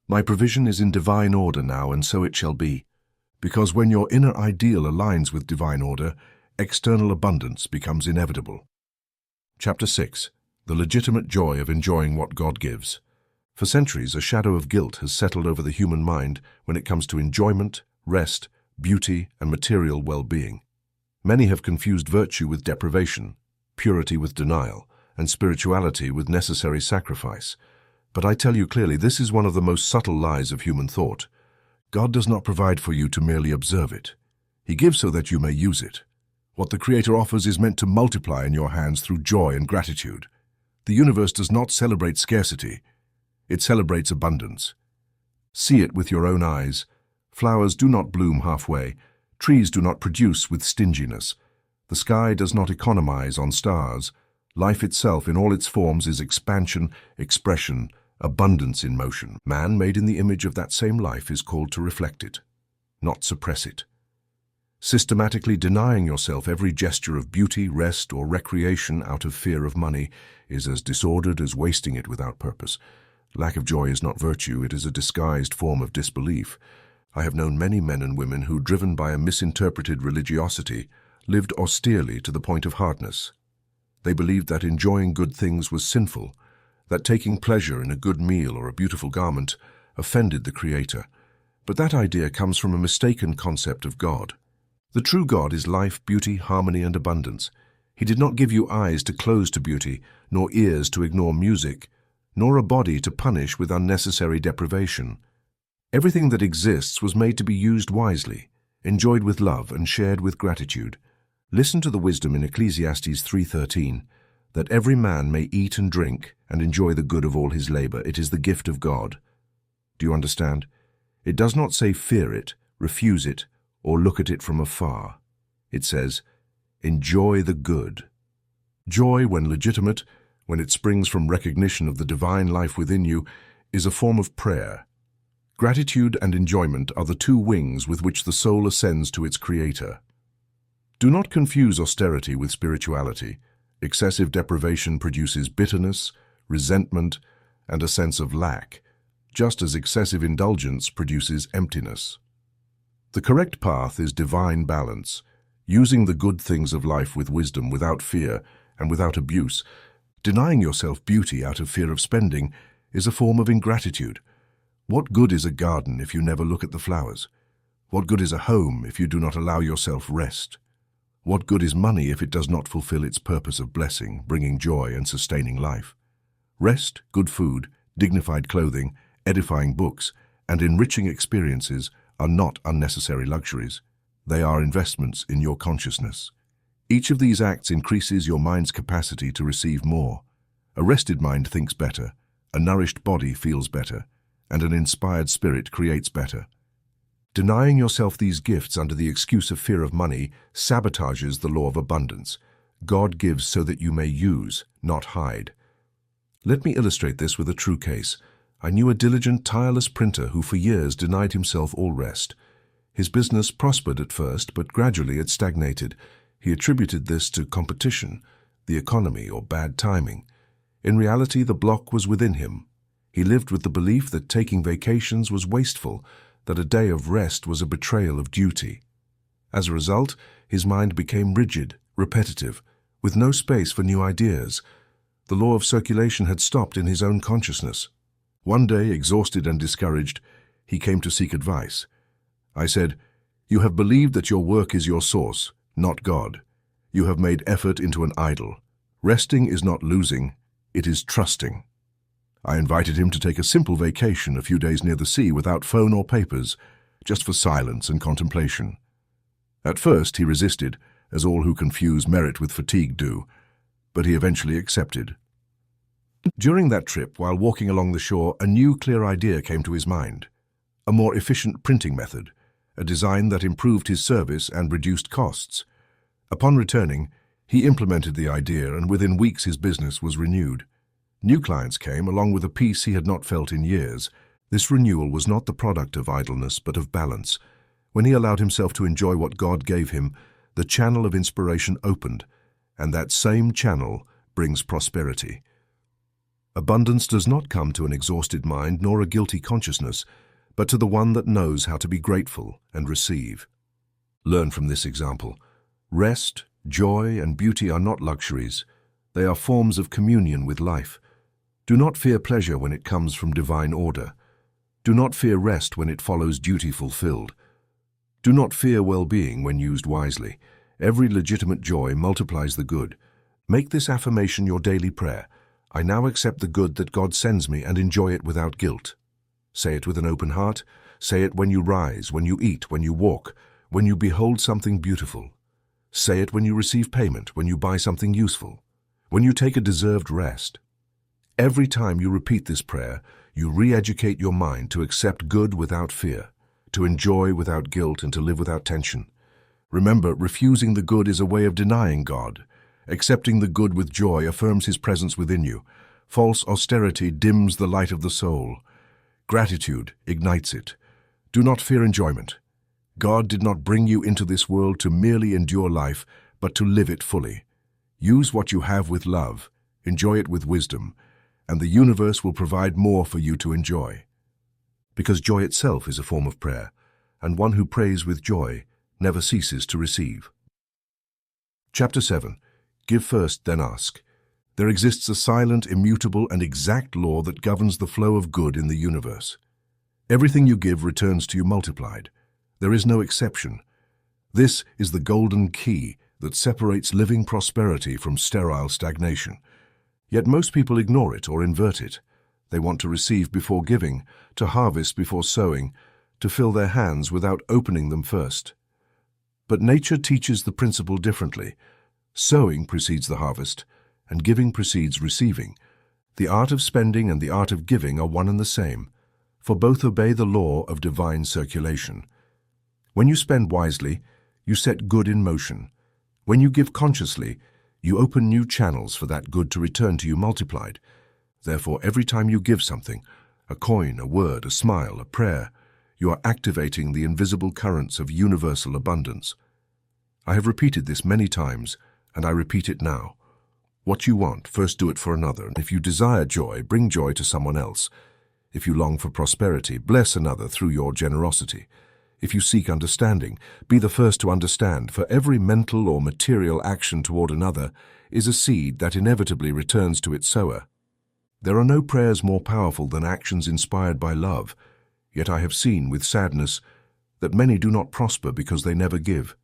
My provision is in divine order now, and so it shall be. Because when your inner ideal aligns with divine order, external abundance becomes inevitable. Chapter 6. the legitimate joy of enjoying what God gives. For centuries, a shadow of guilt has settled over the human mind when it comes to enjoyment, rest, beauty, and material well-being. Many have confused virtue with deprivation, purity with denial, and spirituality with necessary sacrifice. But I tell you clearly, this is one of the most subtle lies of human thought. God does not provide for you to merely observe it. He gives so that you may use it. What the Creator offers is meant to multiply in your hands through joy and gratitude. The universe does not celebrate scarcity. It celebrates abundance. See it with your own eyes. Flowers do not bloom halfway. Trees do not produce with stinginess. The sky does not economize on stars. Life itself in all its forms is expansion, expression, abundance in motion. Man, made in the image of that same life, is called to reflect it, not suppress it. Systematically denying yourself every gesture of beauty, rest, or recreation out of fear of money is as disordered as wasting it without purpose. Lack of joy is not virtue, it is a disguised form of disbelief. I have known many men and women who, driven by a misinterpreted religiosity, lived austerely to the point of hardness. They believed that enjoying good things was sinful, that taking pleasure in a good meal or a beautiful garment offended the Creator. But that idea comes from a mistaken concept of God. The true God is life, beauty, harmony, and abundance. He did not give you eyes to close to beauty, nor ears to ignore music, nor a body to punish with unnecessary deprivation. Everything that exists was made to be used wisely, enjoyed with love, and shared with gratitude. Listen to the wisdom in Ecclesiastes 3:13, that every man may eat and drink and enjoy the good of all his labor. It is the gift of God. Do you understand? It does not say fear it, refuse it, or look at it from afar. It says, enjoy the good. Joy, when legitimate, when it springs from recognition of the divine life within you, is a form of prayer. Gratitude and enjoyment are the two wings with which the soul ascends to its Creator. Do not confuse austerity with spirituality. Excessive deprivation produces bitterness, resentment, and a sense of lack, just as excessive indulgence produces emptiness. The correct path is divine balance, using the good things of life with wisdom, without fear, and without abuse. Denying yourself beauty out of fear of spending is a form of ingratitude. What good is a garden if you never look at the flowers? What good is a home if you do not allow yourself rest? What good is money if it does not fulfill its purpose of blessing, bringing joy and sustaining life? Rest, good food, dignified clothing, edifying books, and enriching experiences are not unnecessary luxuries. They are investments in your consciousness. Each of these acts increases your mind's capacity to receive more. A rested mind thinks better, a nourished body feels better, and an inspired spirit creates better. Denying yourself these gifts under the excuse of fear of money sabotages the law of abundance. God gives so that you may use, not hide. Let me illustrate this with a true case. I knew a diligent, tireless printer who for years denied himself all rest. His business prospered at first, but gradually it stagnated. He attributed this to competition, the economy, or bad timing. In reality, the block was within him. He lived with the belief that taking vacations was wasteful, that a day of rest was a betrayal of duty. As a result, his mind became rigid, repetitive, with no space for new ideas. The law of circulation had stopped in his own consciousness. One day, exhausted and discouraged, he came to seek advice. I said, "You have believed that your work is your source, not God. You have made effort into an idol. Resting is not losing, it is trusting." I invited him to take a simple vacation a few days near the sea without phone or papers, just for silence and contemplation. At first he resisted, as all who confuse merit with fatigue do, but he eventually accepted. During that trip, while walking along the shore, a new clear idea came to his mind. A more efficient printing method, a design that improved his service and reduced costs. Upon returning, he implemented the idea, and within weeks his business was renewed. New clients came, along with a peace he had not felt in years. This renewal was not the product of idleness, but of balance. When he allowed himself to enjoy what God gave him, the channel of inspiration opened, and that same channel brings prosperity. Abundance does not come to an exhausted mind nor a guilty consciousness, but to the one that knows how to be grateful and receive. Learn from this example. Rest, joy, and beauty are not luxuries. They are forms of communion with life. Do not fear pleasure when it comes from divine order. Do not fear rest when it follows duty fulfilled. Do not fear well-being when used wisely. Every legitimate joy multiplies the good. Make this affirmation your daily prayer. I now accept the good that God sends me and enjoy it without guilt. Say it with an open heart. Say it when you rise, when you eat, when you walk, when you behold something beautiful. Say it when you receive payment, when you buy something useful, when you take a deserved rest. Every time you repeat this prayer, you re-educate your mind to accept good without fear, to enjoy without guilt, and to live without tension. Remember, refusing the good is a way of denying God. Accepting the good with joy affirms His presence within you. False austerity dims the light of the soul. Gratitude ignites it. Do not fear enjoyment. God did not bring you into this world to merely endure life, but to live it fully. Use what you have with love, enjoy it with wisdom, and the universe will provide more for you to enjoy. Because joy itself is a form of prayer, and one who prays with joy never ceases to receive. Chapter 7. Give first, then ask. There exists a silent, immutable, and exact law that governs the flow of good in the universe. Everything you give returns to you multiplied. There is no exception. This is the golden key that separates living prosperity from sterile stagnation. Yet most people ignore it or invert it. They want to receive before giving, to harvest before sowing, to fill their hands without opening them first. But nature teaches the principle differently. Sowing precedes the harvest, and giving precedes receiving. The art of spending and the art of giving are one and the same, for both obey the law of divine circulation. When you spend wisely, you set good in motion. When you give consciously, you open new channels for that good to return to you multiplied. Therefore, every time you give something, a coin, a word, a smile, a prayer, you are activating the invisible currents of universal abundance. I have repeated this many times, and I repeat it now. What you want, first do it for another. If you desire joy, bring joy to someone else. If you long for prosperity, bless another through your generosity. If you seek understanding, be the first to understand, for every mental or material action toward another is a seed that inevitably returns to its sower. There are no prayers more powerful than actions inspired by love, yet I have seen with sadness that many do not prosper because they never give,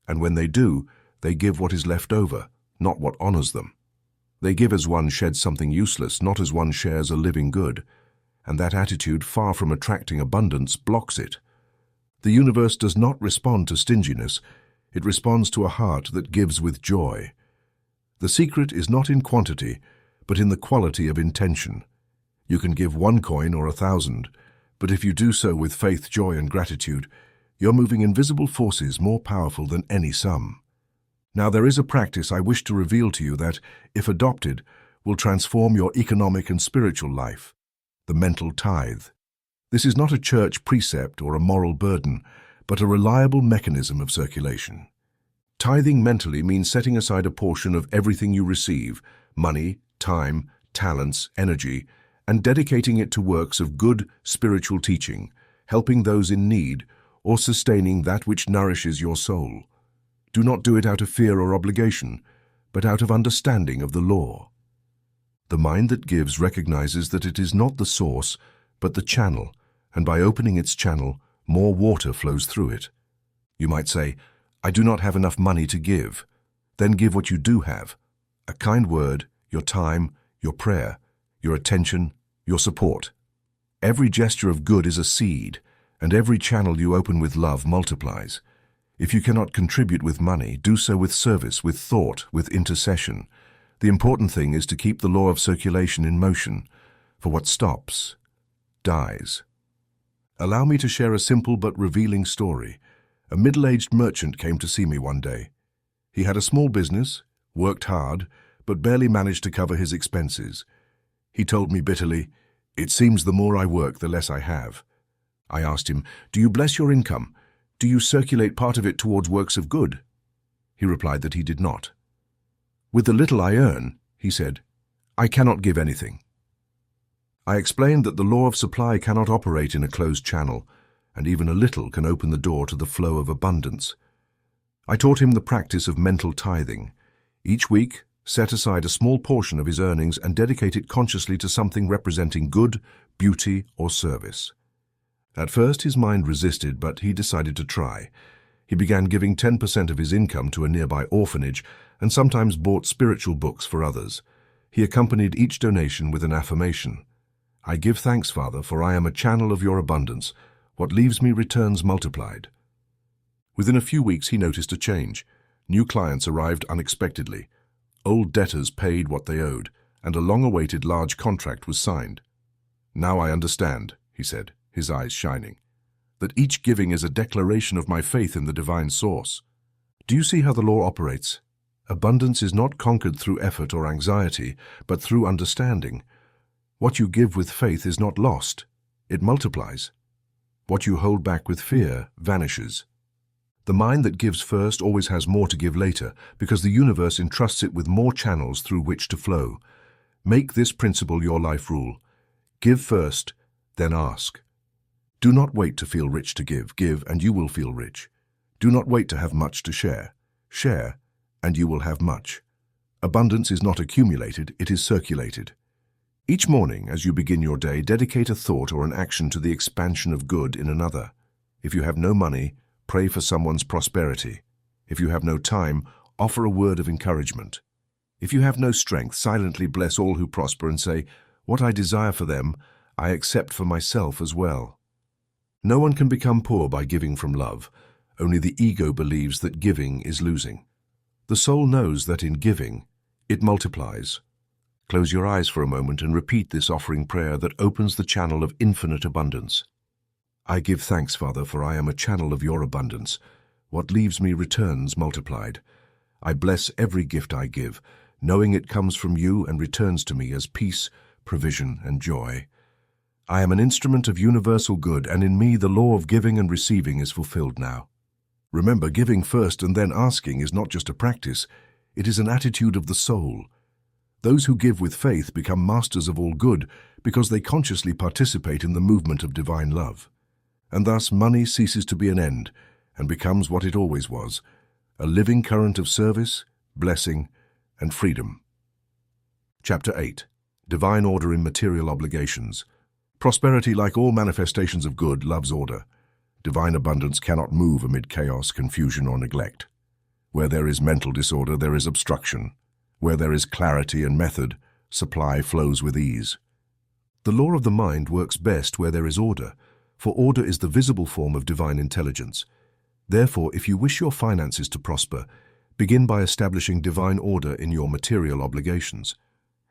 and when they do, they give what is left over, not what honors them. They give as one sheds something useless, not as one shares a living good, and that attitude, far from attracting abundance, blocks it. The universe does not respond to stinginess, it responds to a heart that gives with joy. The secret is not in quantity, but in the quality of intention. You can give 1 coin or 1,000, but if you do so with faith, joy, and gratitude, you're moving invisible forces more powerful than any sum. Now there is a practice I wish to reveal to you that, if adopted, will transform your economic and spiritual life: the mental tithe. This is not a church precept or a moral burden, but a reliable mechanism of circulation. Tithing mentally means setting aside a portion of everything you receive, money, time, talents, energy, and dedicating it to works of good spiritual teaching, helping those in need, or sustaining that which nourishes your soul. Do not do it out of fear or obligation, but out of understanding of the law. The mind that gives recognizes that it is not the source, but the channel, and by opening its channel, more water flows through it. You might say, I do not have enough money to give. Then give what you do have: a kind word, your time, your prayer, your attention, your support. Every gesture of good is a seed, and every channel you open with love multiplies. If you cannot contribute with money, do so with service, with thought, with intercession. The important thing is to keep the law of circulation in motion, for what stops, dies. Allow me to share a simple but revealing story. A middle-aged merchant came to see me one day. He had a small business, worked hard, but barely managed to cover his expenses. He told me bitterly, "It seems the more I work, the less I have." I asked him, "Do you bless your income? Do you circulate part of it towards works of good?" He replied that he did not. "With the little I earn," he said, "I cannot give anything." I explained that the law of supply cannot operate in a closed channel, and even a little can open the door to the flow of abundance. I taught him the practice of mental tithing. Each week, set aside a small portion of his earnings and dedicate it consciously to something representing good, beauty, or service. At first his mind resisted, but he decided to try. He began giving 10% of his income to a nearby orphanage and sometimes bought spiritual books for others. He accompanied each donation with an affirmation. "I give thanks, Father, for I am a channel of your abundance. What leaves me returns multiplied." Within a few weeks he noticed a change. New clients arrived unexpectedly. Old debtors paid what they owed, and a long-awaited large contract was signed. "Now I understand," he said, his eyes shining, "that each giving is a declaration of my faith in the divine source. Do you see how the law operates? Abundance is not conquered through effort or anxiety, but through understanding. What you give with faith is not lost. It multiplies. What you hold back with fear vanishes. The mind that gives first always has more to give later, because the universe entrusts it with more channels through which to flow. Make this principle your life rule. Give first, then ask. Do not wait to feel rich to give. Give, and you will feel rich. Do not wait to have much to share. Share, and you will have much. Abundance is not accumulated, it is circulated. Each morning, as you begin your day, dedicate a thought or an action to the expansion of good in another. If you have no money, pray for someone's prosperity. If you have no time, offer a word of encouragement. If you have no strength, silently bless all who prosper and say, "What I desire for them, I accept for myself as well." No one can become poor by giving from love. Only the ego believes that giving is losing. The soul knows that in giving, it multiplies. Close your eyes for a moment and repeat this offering prayer that opens the channel of infinite abundance. I give thanks, Father, for I am a channel of your abundance. What leaves me returns multiplied. I bless every gift I give, knowing it comes from you and returns to me as peace, provision, and joy. I am an instrument of universal good, and in me the law of giving and receiving is fulfilled now. Remember, giving first and then asking is not just a practice, it is an attitude of the soul. Those who give with faith become masters of all good because they consciously participate in the movement of divine love. And thus money ceases to be an end and becomes what it always was, a living current of service, blessing, and freedom. Chapter 8. Divine Order in Material Obligations. Prosperity, like all manifestations of good, loves order. Divine abundance cannot move amid chaos, confusion, or neglect. Where there is mental disorder, there is obstruction. Where there is clarity and method, supply flows with ease. The law of the mind works best where there is order, for order is the visible form of divine intelligence. Therefore, if you wish your finances to prosper, begin by establishing divine order in your material obligations.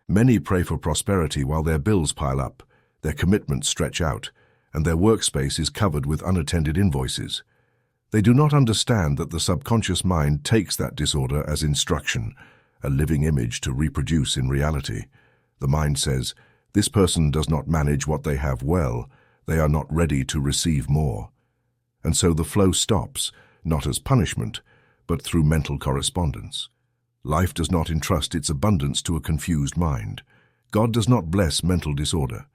Many pray for prosperity while their bills pile up, their commitments stretch out, and their workspace is covered with unattended invoices. They do not understand that the subconscious mind takes that disorder as instruction, a living image to reproduce in reality. The mind says, "This person does not manage what they have well, they are not ready to receive more." And so the flow stops, not as punishment, but through mental correspondence. Life does not entrust its abundance to a confused mind. God does not bless mental disorder.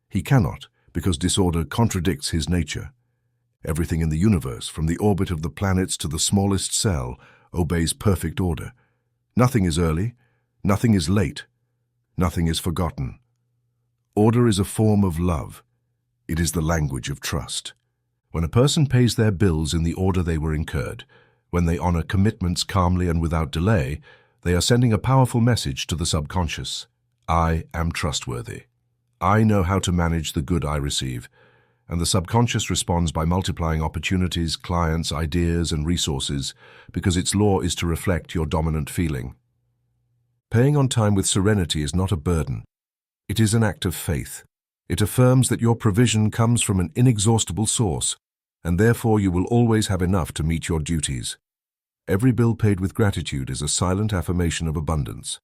He cannot, because disorder contradicts his nature. Everything in the universe, from the orbit of the planets to the smallest cell, obeys perfect order. Nothing is early, nothing is late, nothing is forgotten. Order is a form of love. It is the language of trust. When a person pays their bills in the order they were incurred, when they honor commitments calmly and without delay, they are sending a powerful message to the subconscious. I am trustworthy. I know how to manage the good I receive, and the subconscious responds by multiplying opportunities, clients, ideas, and resources, because its law is to reflect your dominant feeling. Paying on time with serenity is not a burden. It is an act of faith. It affirms that your provision comes from an inexhaustible source, and therefore you will always have enough to meet your duties. Every bill paid with gratitude is a silent affirmation of abundance.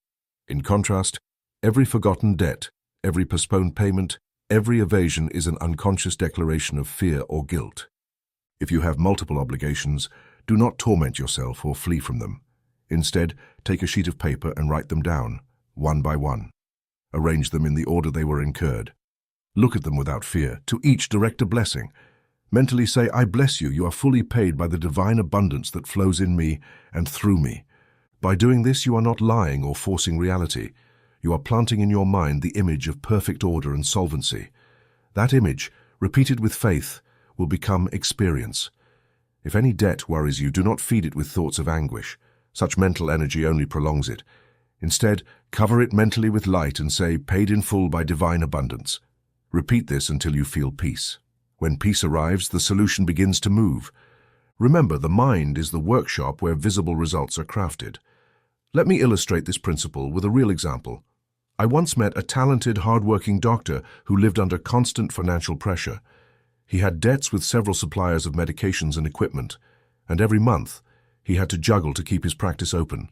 In contrast, every forgotten debt, every postponed payment, every evasion is an unconscious declaration of fear or guilt. If you have multiple obligations, do not torment yourself or flee from them. Instead, take a sheet of paper and write them down, one by one. Arrange them in the order they were incurred. Look at them without fear. To each direct a blessing. Mentally say, I bless you. You are fully paid by the divine abundance that flows in me and through me. By doing this, you are not lying or forcing reality. You are planting in your mind the image of perfect order and solvency. That image, repeated with faith, will become experience. If any debt worries you, do not feed it with thoughts of anguish. Such mental energy only prolongs it. Instead, cover it mentally with light and say, "Paid in full by divine abundance." Repeat this until you feel peace. When peace arrives, the solution begins to move. Remember, the mind is the workshop where visible results are crafted. Let me illustrate this principle with a real example. I once met a talented, hard-working doctor who lived under constant financial pressure. He had debts with several suppliers of medications and equipment, and every month he had to juggle to keep his practice open.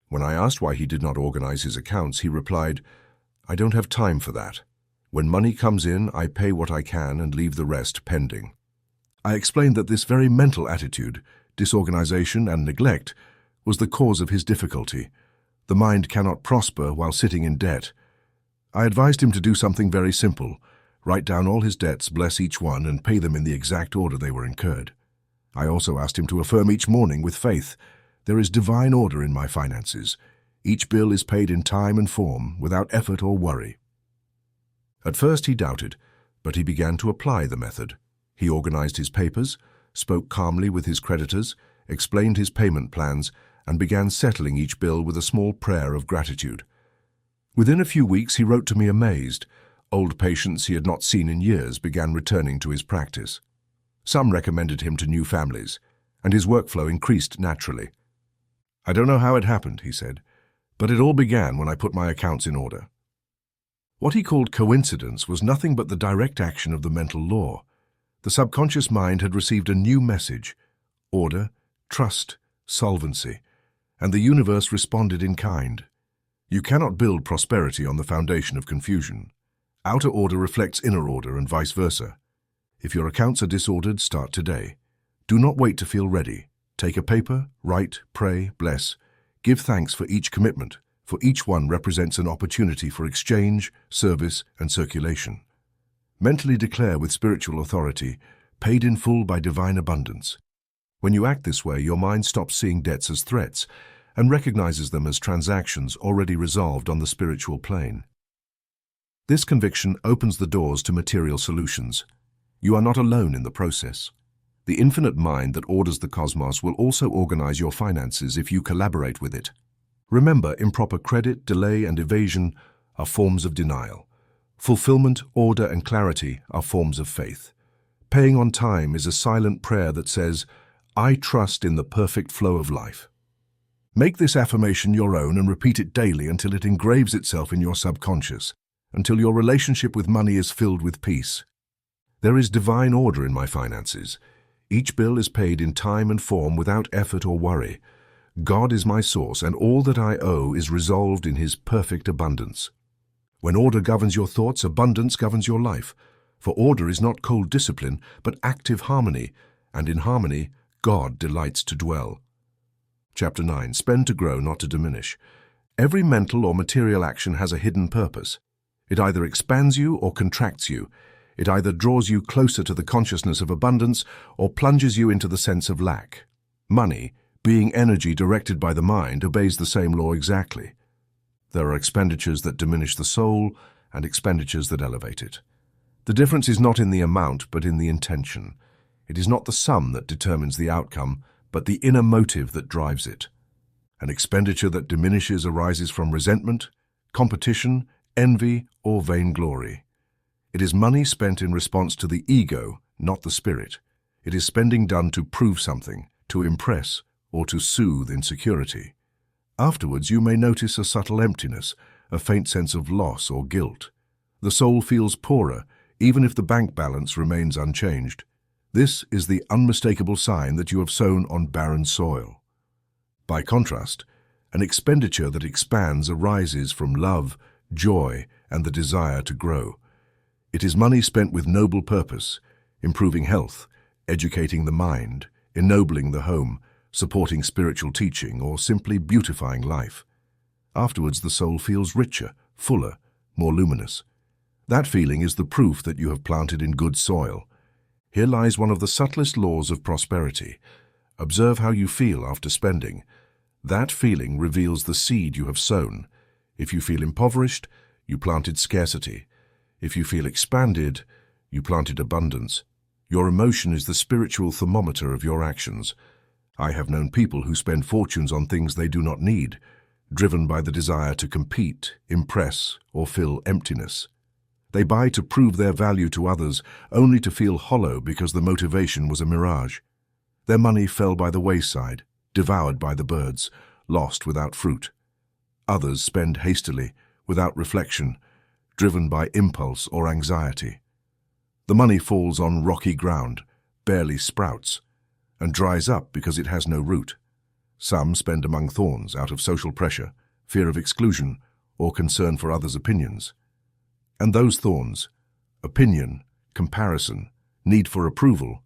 When I asked why he did not organize his accounts, he replied, "I don't have time for that. When money comes in, I pay what I can and leave the rest pending." I explained that this very mental attitude, disorganization and neglect, was the cause of his difficulty. The mind cannot prosper while sitting in debt. I advised him to do something very simple: write down all his debts, bless each one, and pay them in the exact order they were incurred. I also asked him to affirm each morning with faith, "There is divine order in my finances. Each bill is paid in time and form, without effort or worry." At first he doubted, but he began to apply the method. He organized his papers, spoke calmly with his creditors, explained his payment plans, and began settling each bill with a small prayer of gratitude. Within a few weeks, he wrote to me amazed. Old patients he had not seen in years began returning to his practice. Some recommended him to new families, and his workflow increased naturally. "I don't know how it happened," he said, "but it all began when I put my accounts in order." What he called coincidence was nothing but the direct action of the mental law. The subconscious mind had received a new message: order, trust, solvency, and the universe responded in kind. You cannot build prosperity on the foundation of confusion. Outer order reflects inner order and vice versa. If your accounts are disordered, start today. Do not wait to feel ready. Take a paper, write, pray, bless. Give thanks for each commitment, for each one represents an opportunity for exchange, service, and circulation. Mentally declare with spiritual authority, "Paid in full by divine abundance." When you act this way, your mind stops seeing debts as threats and recognizes them as transactions already resolved on the spiritual plane. This conviction opens the doors to material solutions. You are not alone in the process. The infinite mind that orders the cosmos will also organize your finances if you collaborate with it. Remember, improper credit, delay, and evasion are forms of denial. Fulfillment, order, and clarity are forms of faith. Paying on time is a silent prayer that says, "I trust in the perfect flow of life." Make this affirmation your own and repeat it daily until it engraves itself in your subconscious, until your relationship with money is filled with peace. There is divine order in my finances. Each bill is paid in time and form without effort or worry. God is my source, and all that I owe is resolved in His perfect abundance. When order governs your thoughts, abundance governs your life. For order is not cold discipline, but active harmony, and in harmony, God delights to dwell. Chapter 9. Spend to grow, not to diminish. Every mental or material action has a hidden purpose. It either expands you or contracts you. It either draws you closer to the consciousness of abundance or plunges you into the sense of lack. Money, being energy directed by the mind, obeys the same law exactly. There are expenditures that diminish the soul and expenditures that elevate it. The difference is not in the amount, but in the intention. It is not the sum that determines the outcome, but the inner motive that drives it. An expenditure that diminishes arises from resentment, competition, envy, or vainglory. It is money spent in response to the ego, not the spirit. It is spending done to prove something, to impress, or to soothe insecurity. Afterwards, you may notice a subtle emptiness, a faint sense of loss or guilt. The soul feels poorer, even if the bank balance remains unchanged. This is the unmistakable sign that you have sown on barren soil. By contrast, an expenditure that expands arises from love, joy, and the desire to grow. It is money spent with noble purpose, improving health, educating the mind, ennobling the home, supporting spiritual teaching, or simply beautifying life. Afterwards, the soul feels richer, fuller, more luminous. That feeling is the proof that you have planted in good soil. Here lies one of the subtlest laws of prosperity. Observe how you feel after spending. That feeling reveals the seed you have sown. If you feel impoverished, you planted scarcity. If you feel expanded, you planted abundance. Your emotion is the spiritual thermometer of your actions. I have known people who spend fortunes on things they do not need, driven by the desire to compete, impress, or fill emptiness. They buy to prove their value to others, only to feel hollow because the motivation was a mirage. Their money fell by the wayside, devoured by the birds, lost without fruit. Others spend hastily, without reflection, driven by impulse or anxiety. The money falls on rocky ground, barely sprouts, and dries up because it has no root. Some spend among thorns out of social pressure, fear of exclusion, or concern for others' opinions. And those thorns, opinion, comparison, need for approval,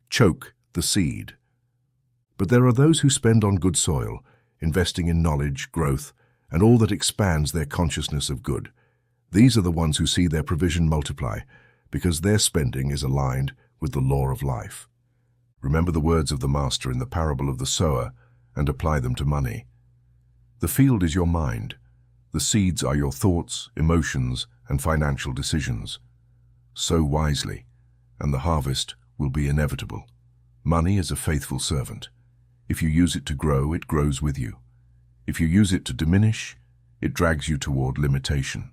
choke the seed. But there are those who spend on good soil, investing in knowledge, growth, and all that expands their consciousness of good. These are the ones who see their provision multiply, because their spending is aligned with the law of life. Remember the words of the Master in the parable of the sower and apply them to money. The field is your mind. The seeds are your thoughts, emotions, and financial decisions. Sow wisely, and the harvest will be inevitable. Money is a faithful servant. If you use it to grow, it grows with you. If you use it to diminish, it drags you toward limitation.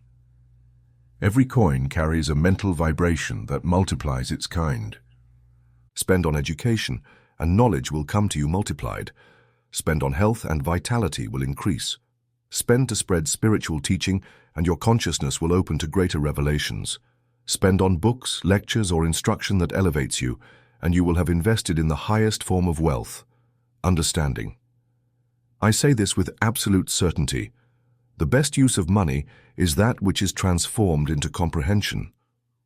Every coin carries a mental vibration that multiplies its kind. Spend on education, and knowledge will come to you multiplied. Spend on health, and vitality will increase. Spend to spread spiritual teaching, and your consciousness will open to greater revelations. Spend on books, lectures, or instruction that elevates you, and you will have invested in the highest form of wealth, understanding. I say this with absolute certainty. The best use of money is that which is transformed into comprehension.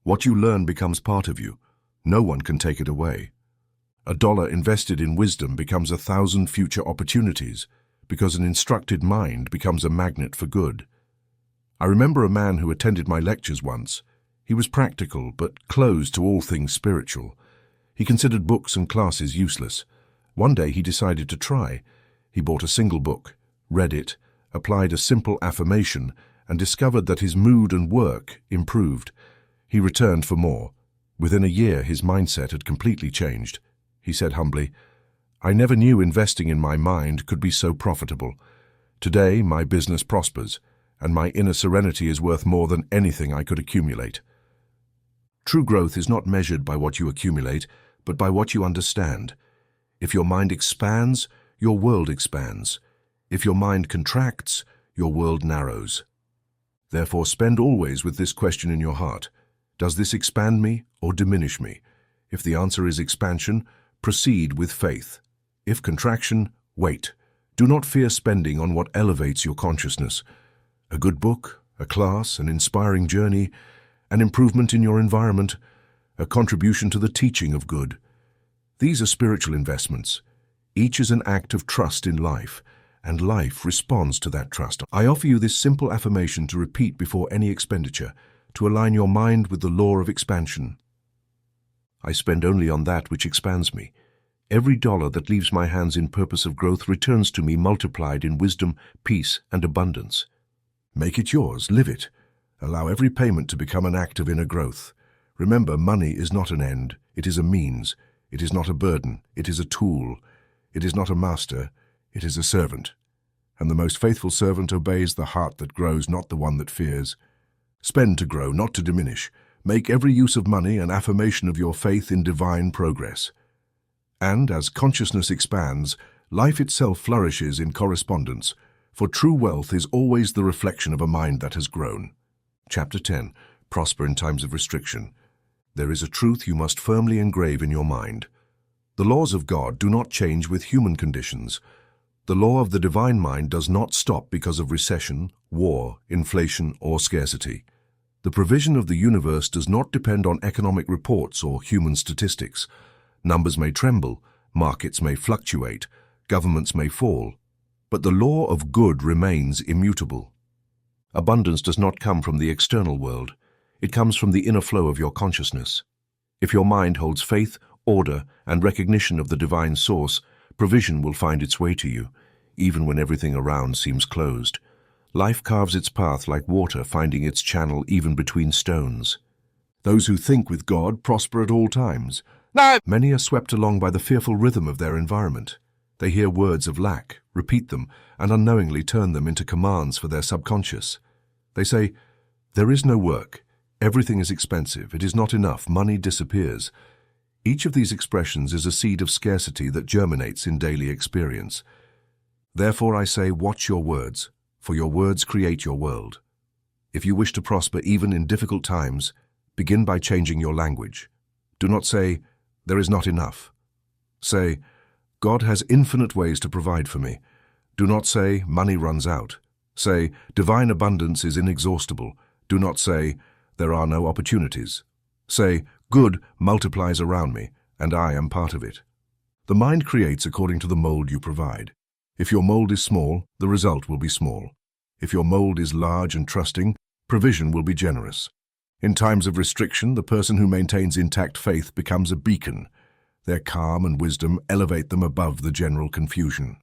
What you learn becomes part of you. No one can take it away. $1 invested in wisdom becomes 1,000 future opportunities, because an instructed mind becomes a magnet for good. I remember a man who attended my lectures once. He was practical, but closed to all things spiritual. He considered books and classes useless. One day he decided to try. He bought a single book, read it, applied a simple affirmation, and discovered that his mood and work improved. He returned for more. Within a year, his mindset had completely changed. He said humbly, "I never knew investing in my mind could be so profitable. Today, my business prospers, and my inner serenity is worth more than anything I could accumulate." True growth is not measured by what you accumulate, but by what you understand. If your mind expands, your world expands. If your mind contracts, your world narrows. Therefore, spend always with this question in your heart. Does this expand me or diminish me? If the answer is expansion, proceed with faith. If contraction, wait. Do not fear spending on what elevates your consciousness. A good book, a class, an inspiring journey, an improvement in your environment, a contribution to the teaching of good. These are spiritual investments. Each is an act of trust in life, and life responds to that trust. I offer you this simple affirmation to repeat before any expenditure, to align your mind with the law of expansion. I spend only on that which expands me. Every dollar that leaves my hands in purpose of growth returns to me multiplied in wisdom, peace, and abundance. Make it yours, live it. Allow every payment to become an act of inner growth. Remember, money is not an end, it is a means. It is not a burden, it is a tool. It is not a master, it is a servant. And the most faithful servant obeys the heart that grows, not the one that fears. Spend to grow, not to diminish. Make every use of money an affirmation of your faith in divine progress. And as consciousness expands, life itself flourishes in correspondence, for true wealth is always the reflection of a mind that has grown. Chapter 10. Prosper in times of restriction. There is a truth you must firmly engrave in your mind. The laws of God do not change with human conditions. The law of the divine mind does not stop because of recession, war, inflation, or scarcity. The provision of the universe does not depend on economic reports or human statistics. Numbers may tremble, markets may fluctuate, governments may fall, but the law of good remains immutable. Abundance does not come from the external world. It comes from the inner flow of your consciousness. If your mind holds faith, order, and recognition of the divine source, provision will find its way to you. even when everything around seems closed. Life carves its path like water, finding its channel even between stones. Those who think with God prosper at all times. No! Many are swept along by the fearful rhythm of their environment. They hear words of lack, repeat them, and unknowingly turn them into commands for their subconscious. They say, "There is no work. Everything is expensive. It is not enough. Money disappears." Each of these expressions is a seed of scarcity that germinates in daily experience. Therefore I say, watch your words, for your words create your world. If you wish to prosper even in difficult times, begin by changing your language. Do not say, "There is not enough." Say, "God has infinite ways to provide for me." Do not say, "Money runs out." Say, "Divine abundance is inexhaustible." Do not say, "There are no opportunities." Say, "Good multiplies around me, and I am part of it." The mind creates according to the mold you provide. If your mold is small, the result will be small. If your mold is large and trusting, provision will be generous. In times of restriction, the person who maintains intact faith becomes a beacon. Their calm and wisdom elevate them above the general confusion.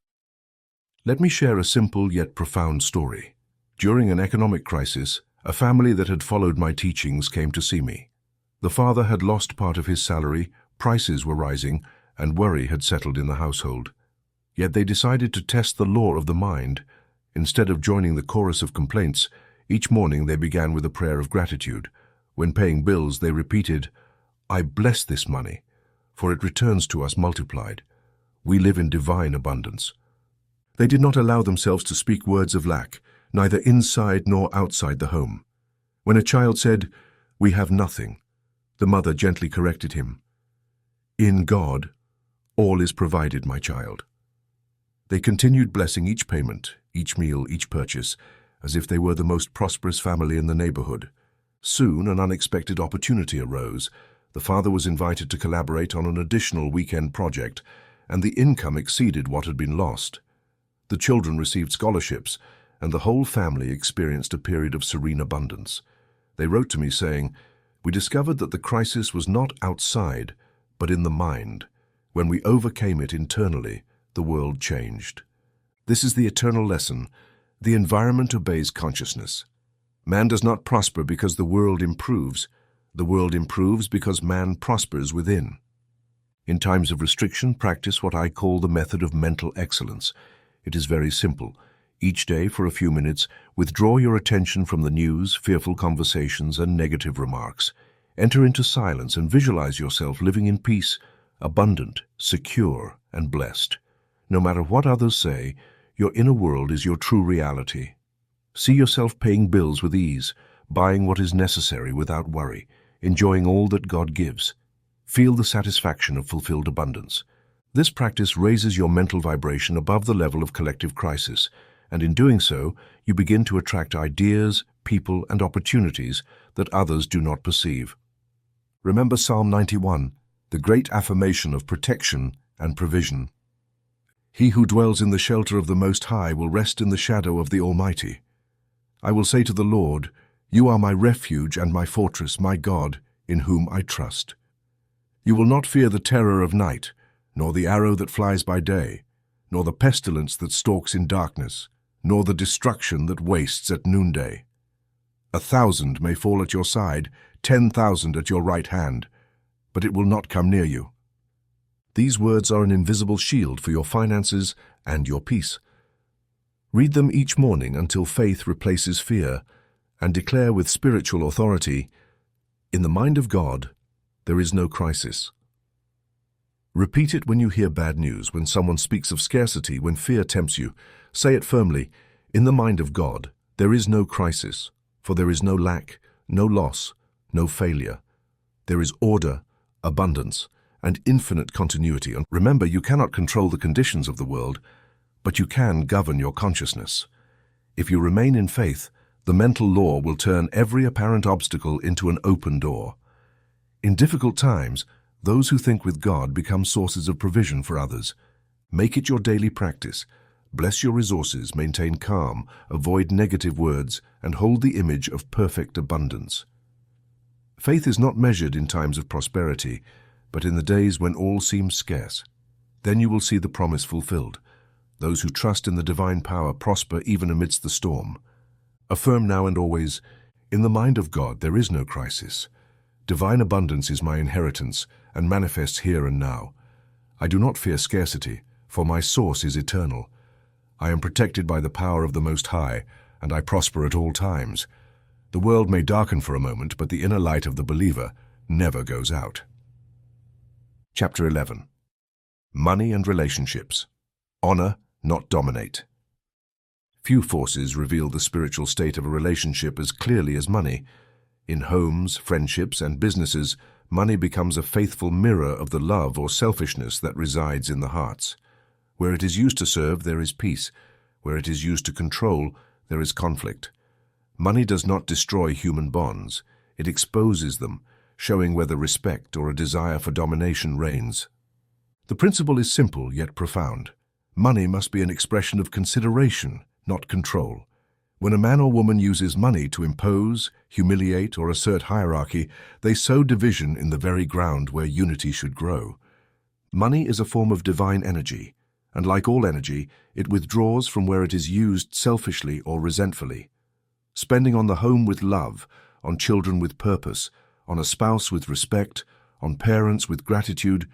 Let me share a simple yet profound story. During an economic crisis, a family that had followed my teachings came to see me. The father had lost part of his salary, prices were rising, and worry had settled in the household. Yet they decided to test the law of the mind. Instead of joining the chorus of complaints, each morning they began with a prayer of gratitude. When paying bills, they repeated, "I bless this money, for it returns to us multiplied. We live in divine abundance." They did not allow themselves to speak words of lack, neither inside nor outside the home. When a child said, "We have nothing," the mother gently corrected him, "In God, all is provided, my child." They continued blessing each payment, each meal, each purchase, as if they were the most prosperous family in the neighborhood. Soon, an unexpected opportunity arose. The father was invited to collaborate on an additional weekend project, and the income exceeded what had been lost. The children received scholarships, and the whole family experienced a period of serene abundance. They wrote to me saying, "We discovered that the crisis was not outside, but in the mind. When we overcame it internally, the world changed." This is the eternal lesson. The environment obeys consciousness. Man does not prosper because the world improves. The world improves because man prospers within. In times of restriction, practice what I call the method of mental excellence. It is very simple. Each day, for a few minutes, withdraw your attention from the news, fearful conversations, and negative remarks. Enter into silence and visualize yourself living in peace, abundant, secure, and blessed. No matter what others say, your inner world is your true reality. See yourself paying bills with ease, buying what is necessary without worry, enjoying all that God gives. Feel the satisfaction of fulfilled abundance. This practice raises your mental vibration above the level of collective crisis, and in doing so, you begin to attract ideas, people, and opportunities that others do not perceive. Remember Psalm 91, the great affirmation of protection and provision. He who dwells in the shelter of the Most High will rest in the shadow of the Almighty. I will say to the Lord, "You are my refuge and my fortress, my God, in whom I trust." You will not fear the terror of night, nor the arrow that flies by day, nor the pestilence that stalks in darkness, nor the destruction that wastes at noonday. 1,000 may fall at your side, 10,000 at your right hand, but it will not come near you. These words are an invisible shield for your finances and your peace. Read them each morning until faith replaces fear, and declare with spiritual authority, "In the mind of God, there is no crisis." Repeat it when you hear bad news, when someone speaks of scarcity, when fear tempts you. Say it firmly, "In the mind of God, there is no crisis, for there is no lack, no loss, no failure. There is order, abundance, and infinite continuity." And remember, you cannot control the conditions of the world, but you can govern your consciousness. If you remain in faith, the mental law will turn every apparent obstacle into an open door. In difficult times, those who think with God become sources of provision for others. Make it your daily practice. Bless your resources, maintain calm, avoid negative words, and hold the image of perfect abundance. Faith is not measured in times of prosperity, but in the days when all seems scarce. Then you will see the promise fulfilled. Those who trust in the divine power prosper even amidst the storm. Affirm now and always, in the mind of God there is no crisis. Divine abundance is my inheritance and manifests here and now. I do not fear scarcity, for my source is eternal. I am protected by the power of the Most High, and I prosper at all times. The world may darken for a moment, but the inner light of the believer never goes out. Chapter 11. Money and Relationships. Honor, not dominate. Few forces reveal the spiritual state of a relationship as clearly as money. In homes, friendships, and businesses, money becomes a faithful mirror of the love or selfishness that resides in the hearts. Where it is used to serve, there is peace. Where it is used to control, there is conflict. Money does not destroy human bonds. It exposes them, showing whether respect or a desire for domination reigns. The principle is simple yet profound. Money must be an expression of consideration, not control. When a man or woman uses money to impose, humiliate, or assert hierarchy, they sow division in the very ground where unity should grow. Money is a form of divine energy, and like all energy, it withdraws from where it is used selfishly or resentfully. Spending on the home with love, on children with purpose, on a spouse with respect, on parents with gratitude,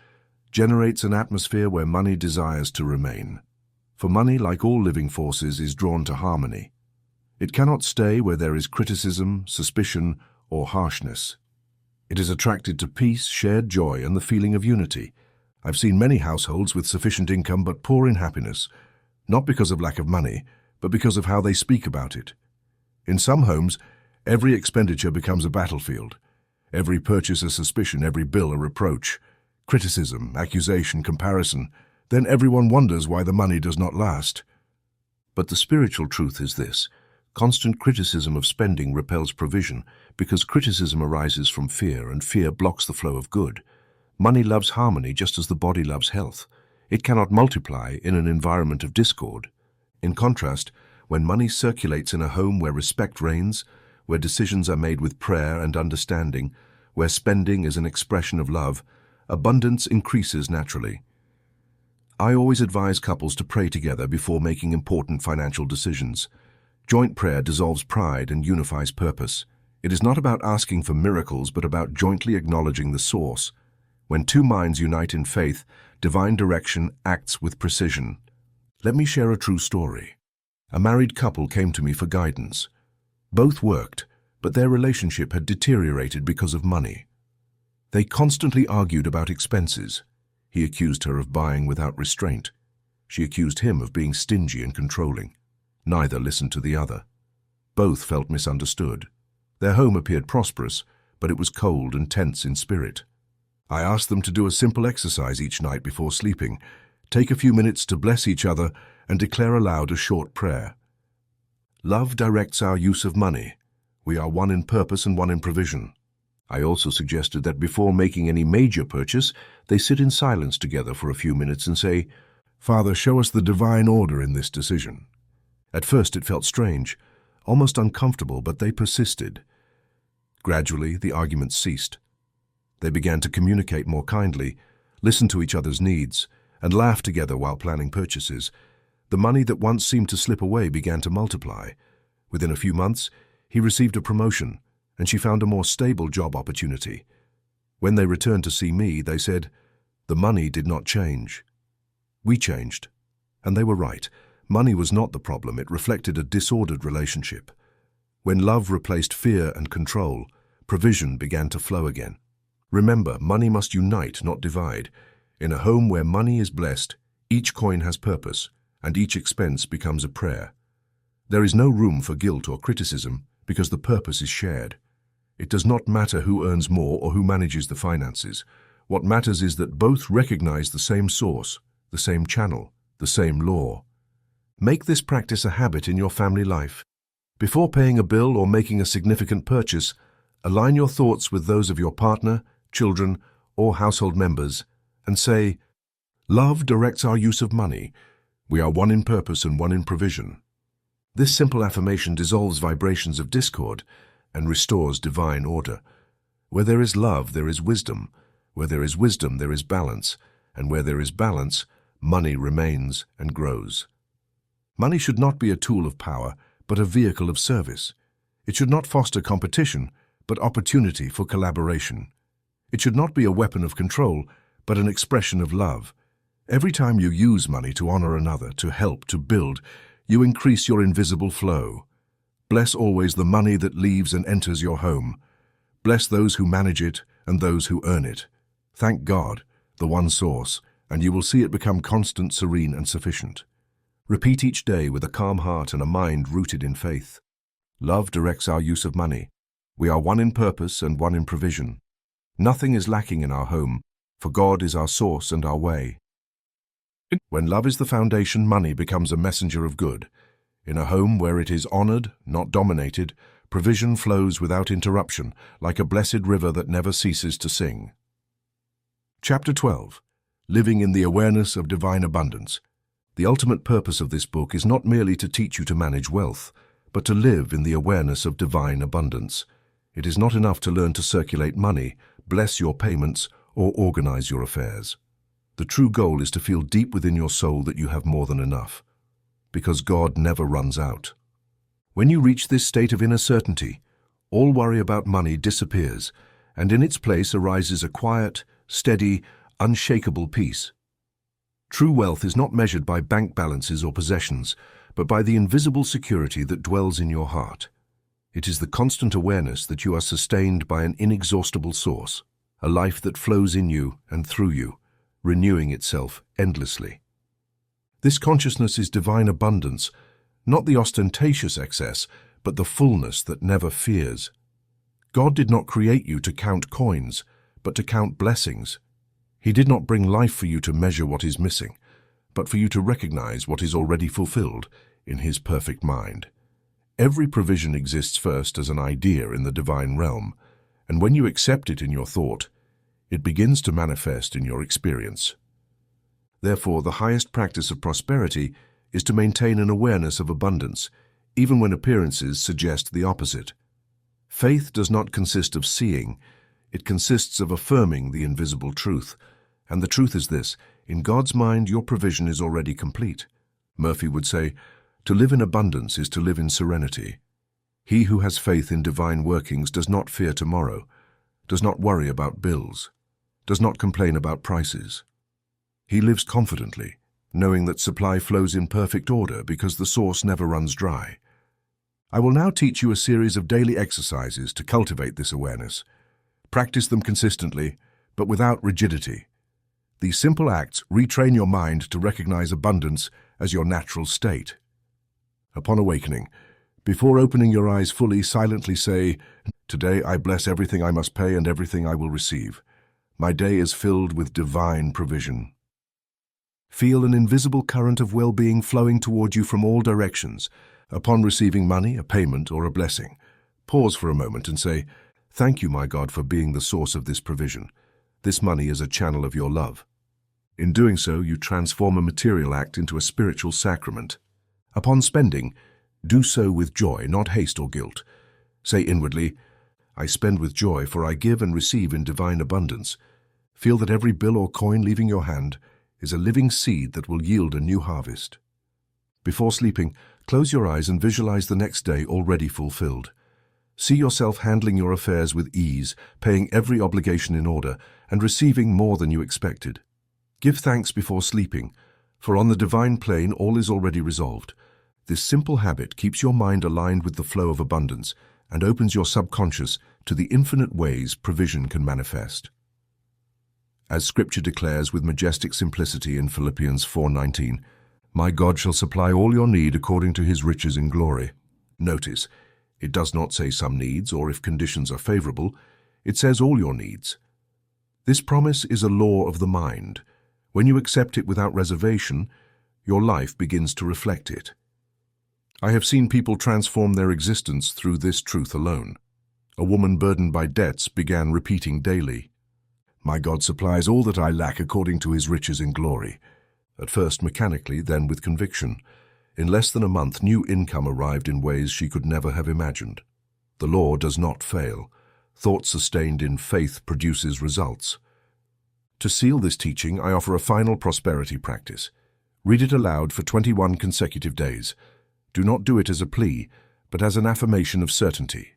generates an atmosphere where money desires to remain. For money, like all living forces, is drawn to harmony. It cannot stay where there is criticism, suspicion, or harshness. It is attracted to peace, shared joy, and the feeling of unity. I've seen many households with sufficient income but poor in happiness, not because of lack of money, but because of how they speak about it. In some homes, every expenditure becomes a battlefield. Every purchase a suspicion, every bill a reproach. Criticism, accusation, comparison. Then everyone wonders why the money does not last. But the spiritual truth is this. Constant criticism of spending repels provision, because criticism arises from fear, and fear blocks the flow of good. Money loves harmony just as the body loves health. It cannot multiply in an environment of discord. In contrast, when money circulates in a home where respect reigns, where decisions are made with prayer and understanding, where spending is an expression of love, abundance increases naturally. I always advise couples to pray together before making important financial decisions. Joint prayer dissolves pride and unifies purpose. It is not about asking for miracles, but about jointly acknowledging the source. When two minds unite in faith, divine direction acts with precision. Let me share a true story. A married couple came to me for guidance. Both worked, but their relationship had deteriorated because of money. They constantly argued about expenses. He accused her of buying without restraint. She accused him of being stingy and controlling. Neither listened to the other. Both felt misunderstood. Their home appeared prosperous, but it was cold and tense in spirit. I asked them to do a simple exercise each night before sleeping. Take a few minutes to bless each other and declare aloud a short prayer. Love directs our use of money. We are one in purpose and one in provision. I also suggested that before making any major purchase, they sit in silence together for a few minutes and say, "Father, show us the divine order in this decision." At first it felt strange, almost uncomfortable, but they persisted. Gradually, the arguments ceased. They began to communicate more kindly, listen to each other's needs, and laugh together while planning purchases. The money that once seemed to slip away began to multiply. Within a few months, he received a promotion, and she found a more stable job opportunity. When they returned to see me, they said, "The money did not change. We changed." And they were right. Money was not the problem. It reflected a disordered relationship. When love replaced fear and control, provision began to flow again. Remember, money must unite, not divide. In a home where money is blessed, each coin has purpose, and each expense becomes a prayer. There is no room for guilt or criticism because the purpose is shared. It does not matter who earns more or who manages the finances. What matters is that both recognize the same source, the same channel, the same law. Make this practice a habit in your family life. Before paying a bill or making a significant purchase, align your thoughts with those of your partner, children, or household members, and say, "Love directs our use of money. We are one in purpose and one in provision." This simple affirmation dissolves vibrations of discord and restores divine order. Where there is love, there is wisdom. Where there is wisdom, there is balance. And where there is balance, money remains and grows. Money should not be a tool of power, but a vehicle of service. It should not foster competition, but opportunity for collaboration. It should not be a weapon of control, but an expression of love. Every time you use money to honor another, to help, to build, you increase your invisible flow. Bless always the money that leaves and enters your home. Bless those who manage it and those who earn it. Thank God, the one source, and you will see it become constant, serene, and sufficient. Repeat each day with a calm heart and a mind rooted in faith. Love directs our use of money. We are one in purpose and one in provision. Nothing is lacking in our home, for God is our source and our way. When love is the foundation, money becomes a messenger of good. In a home where it is honored, not dominated, provision flows without interruption, like a blessed river that never ceases to sing. Chapter 12. Living in the Awareness of Divine Abundance. The ultimate purpose of this book is not merely to teach you to manage wealth, but to live in the awareness of divine abundance. It is not enough to learn to circulate money, bless your payments, or organize your affairs. The true goal is to feel deep within your soul that you have more than enough, because God never runs out. When you reach this state of inner certainty, all worry about money disappears, and in its place arises a quiet, steady, unshakable peace. True wealth is not measured by bank balances or possessions, but by the invisible security that dwells in your heart. It is the constant awareness that you are sustained by an inexhaustible source, a life that flows in you and through you, renewing itself endlessly. This consciousness is divine abundance, not the ostentatious excess, but the fullness that never fears. God did not create you to count coins, but to count blessings. He did not bring life for you to measure what is missing, but for you to recognize what is already fulfilled in His perfect mind. Every provision exists first as an idea in the divine realm, and when you accept it in your thought, it begins to manifest in your experience. Therefore, the highest practice of prosperity is to maintain an awareness of abundance, even when appearances suggest the opposite. Faith does not consist of seeing, it consists of affirming the invisible truth. And the truth is this: in God's mind, your provision is already complete. Murphy would say, to live in abundance is to live in serenity. He who has faith in divine workings does not fear tomorrow, does not worry about bills, does not complain about prices. He lives confidently, knowing that supply flows in perfect order because the source never runs dry. I will now teach you a series of daily exercises to cultivate this awareness. Practice them consistently, but without rigidity. These simple acts retrain your mind to recognize abundance as your natural state. Upon awakening, before opening your eyes fully, silently say, "Today I bless everything I must pay and everything I will receive. My day is filled with divine provision." Feel an invisible current of well-being flowing toward you from all directions. Upon receiving money, a payment, or a blessing, pause for a moment and say, "Thank you, my God, for being the source of this provision. This money is a channel of your love." In doing so, you transform a material act into a spiritual sacrament. Upon spending, do so with joy, not haste or guilt. Say inwardly, "I spend with joy, for I give and receive in divine abundance." Feel that every bill or coin leaving your hand is a living seed that will yield a new harvest. Before sleeping, close your eyes and visualize the next day already fulfilled. See yourself handling your affairs with ease, paying every obligation in order, and receiving more than you expected. Give thanks before sleeping, for on the divine plane all is already resolved. This simple habit keeps your mind aligned with the flow of abundance and opens your subconscious to the infinite ways provision can manifest. As Scripture declares with majestic simplicity in Philippians 4:19, "My God shall supply all your need according to His riches in glory." Notice, it does not say some needs or if conditions are favorable, it says all your needs. This promise is a law of the mind. When you accept it without reservation, your life begins to reflect it. I have seen people transform their existence through this truth alone. A woman burdened by debts began repeating daily, "My God supplies all that I lack according to His riches in glory." At first mechanically, then with conviction. In less than a month, new income arrived in ways she could never have imagined. The law does not fail. Thought sustained in faith produces results. To seal this teaching, I offer a final prosperity practice. Read it aloud for 21 consecutive days. Do not do it as a plea, but as an affirmation of certainty.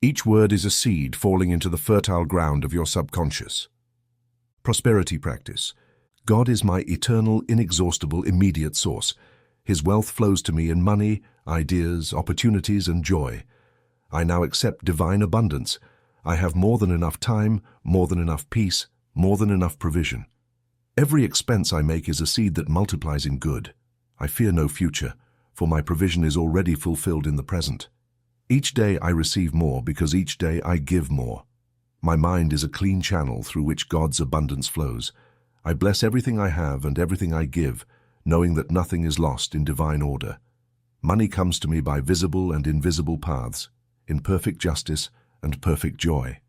Each word is a seed falling into the fertile ground of your subconscious. Prosperity practice. God is my eternal, inexhaustible, immediate source. His wealth flows to me in money, ideas, opportunities, and joy. I now accept divine abundance. I have more than enough time, more than enough peace, more than enough provision. Every expense I make is a seed that multiplies in good. I fear no future, for my provision is already fulfilled in the present. Each day I receive more because each day I give more. My mind is a clean channel through which God's abundance flows. I bless everything I have and everything I give, knowing that nothing is lost in divine order. Money comes to me by visible and invisible paths, in perfect justice and perfect joy.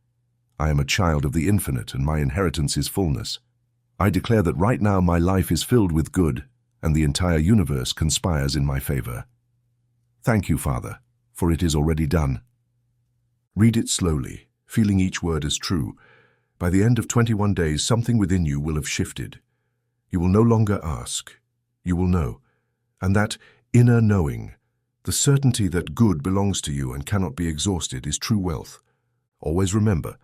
I am a child of the infinite, and my inheritance is fullness. I declare that right now my life is filled with good, and the entire universe conspires in my favor. Thank you, Father, for it is already done. Read it slowly, feeling each word as true. By the end of 21 days, something within you will have shifted. You will no longer ask. You will know. And that inner knowing, the certainty that good belongs to you and cannot be exhausted, is true wealth. Always remember,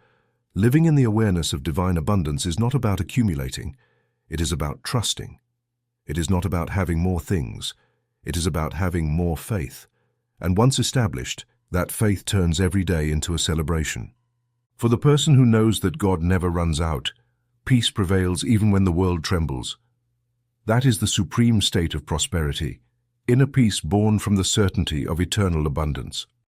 living in the awareness of divine abundance is not about accumulating. It is about trusting. It is not about having more things. It is about having more faith. And once established, that faith turns every day into a celebration. For the person who knows that God never runs out, peace prevails even when the world trembles. That is the supreme state of prosperity, inner peace born from the certainty of eternal abundance.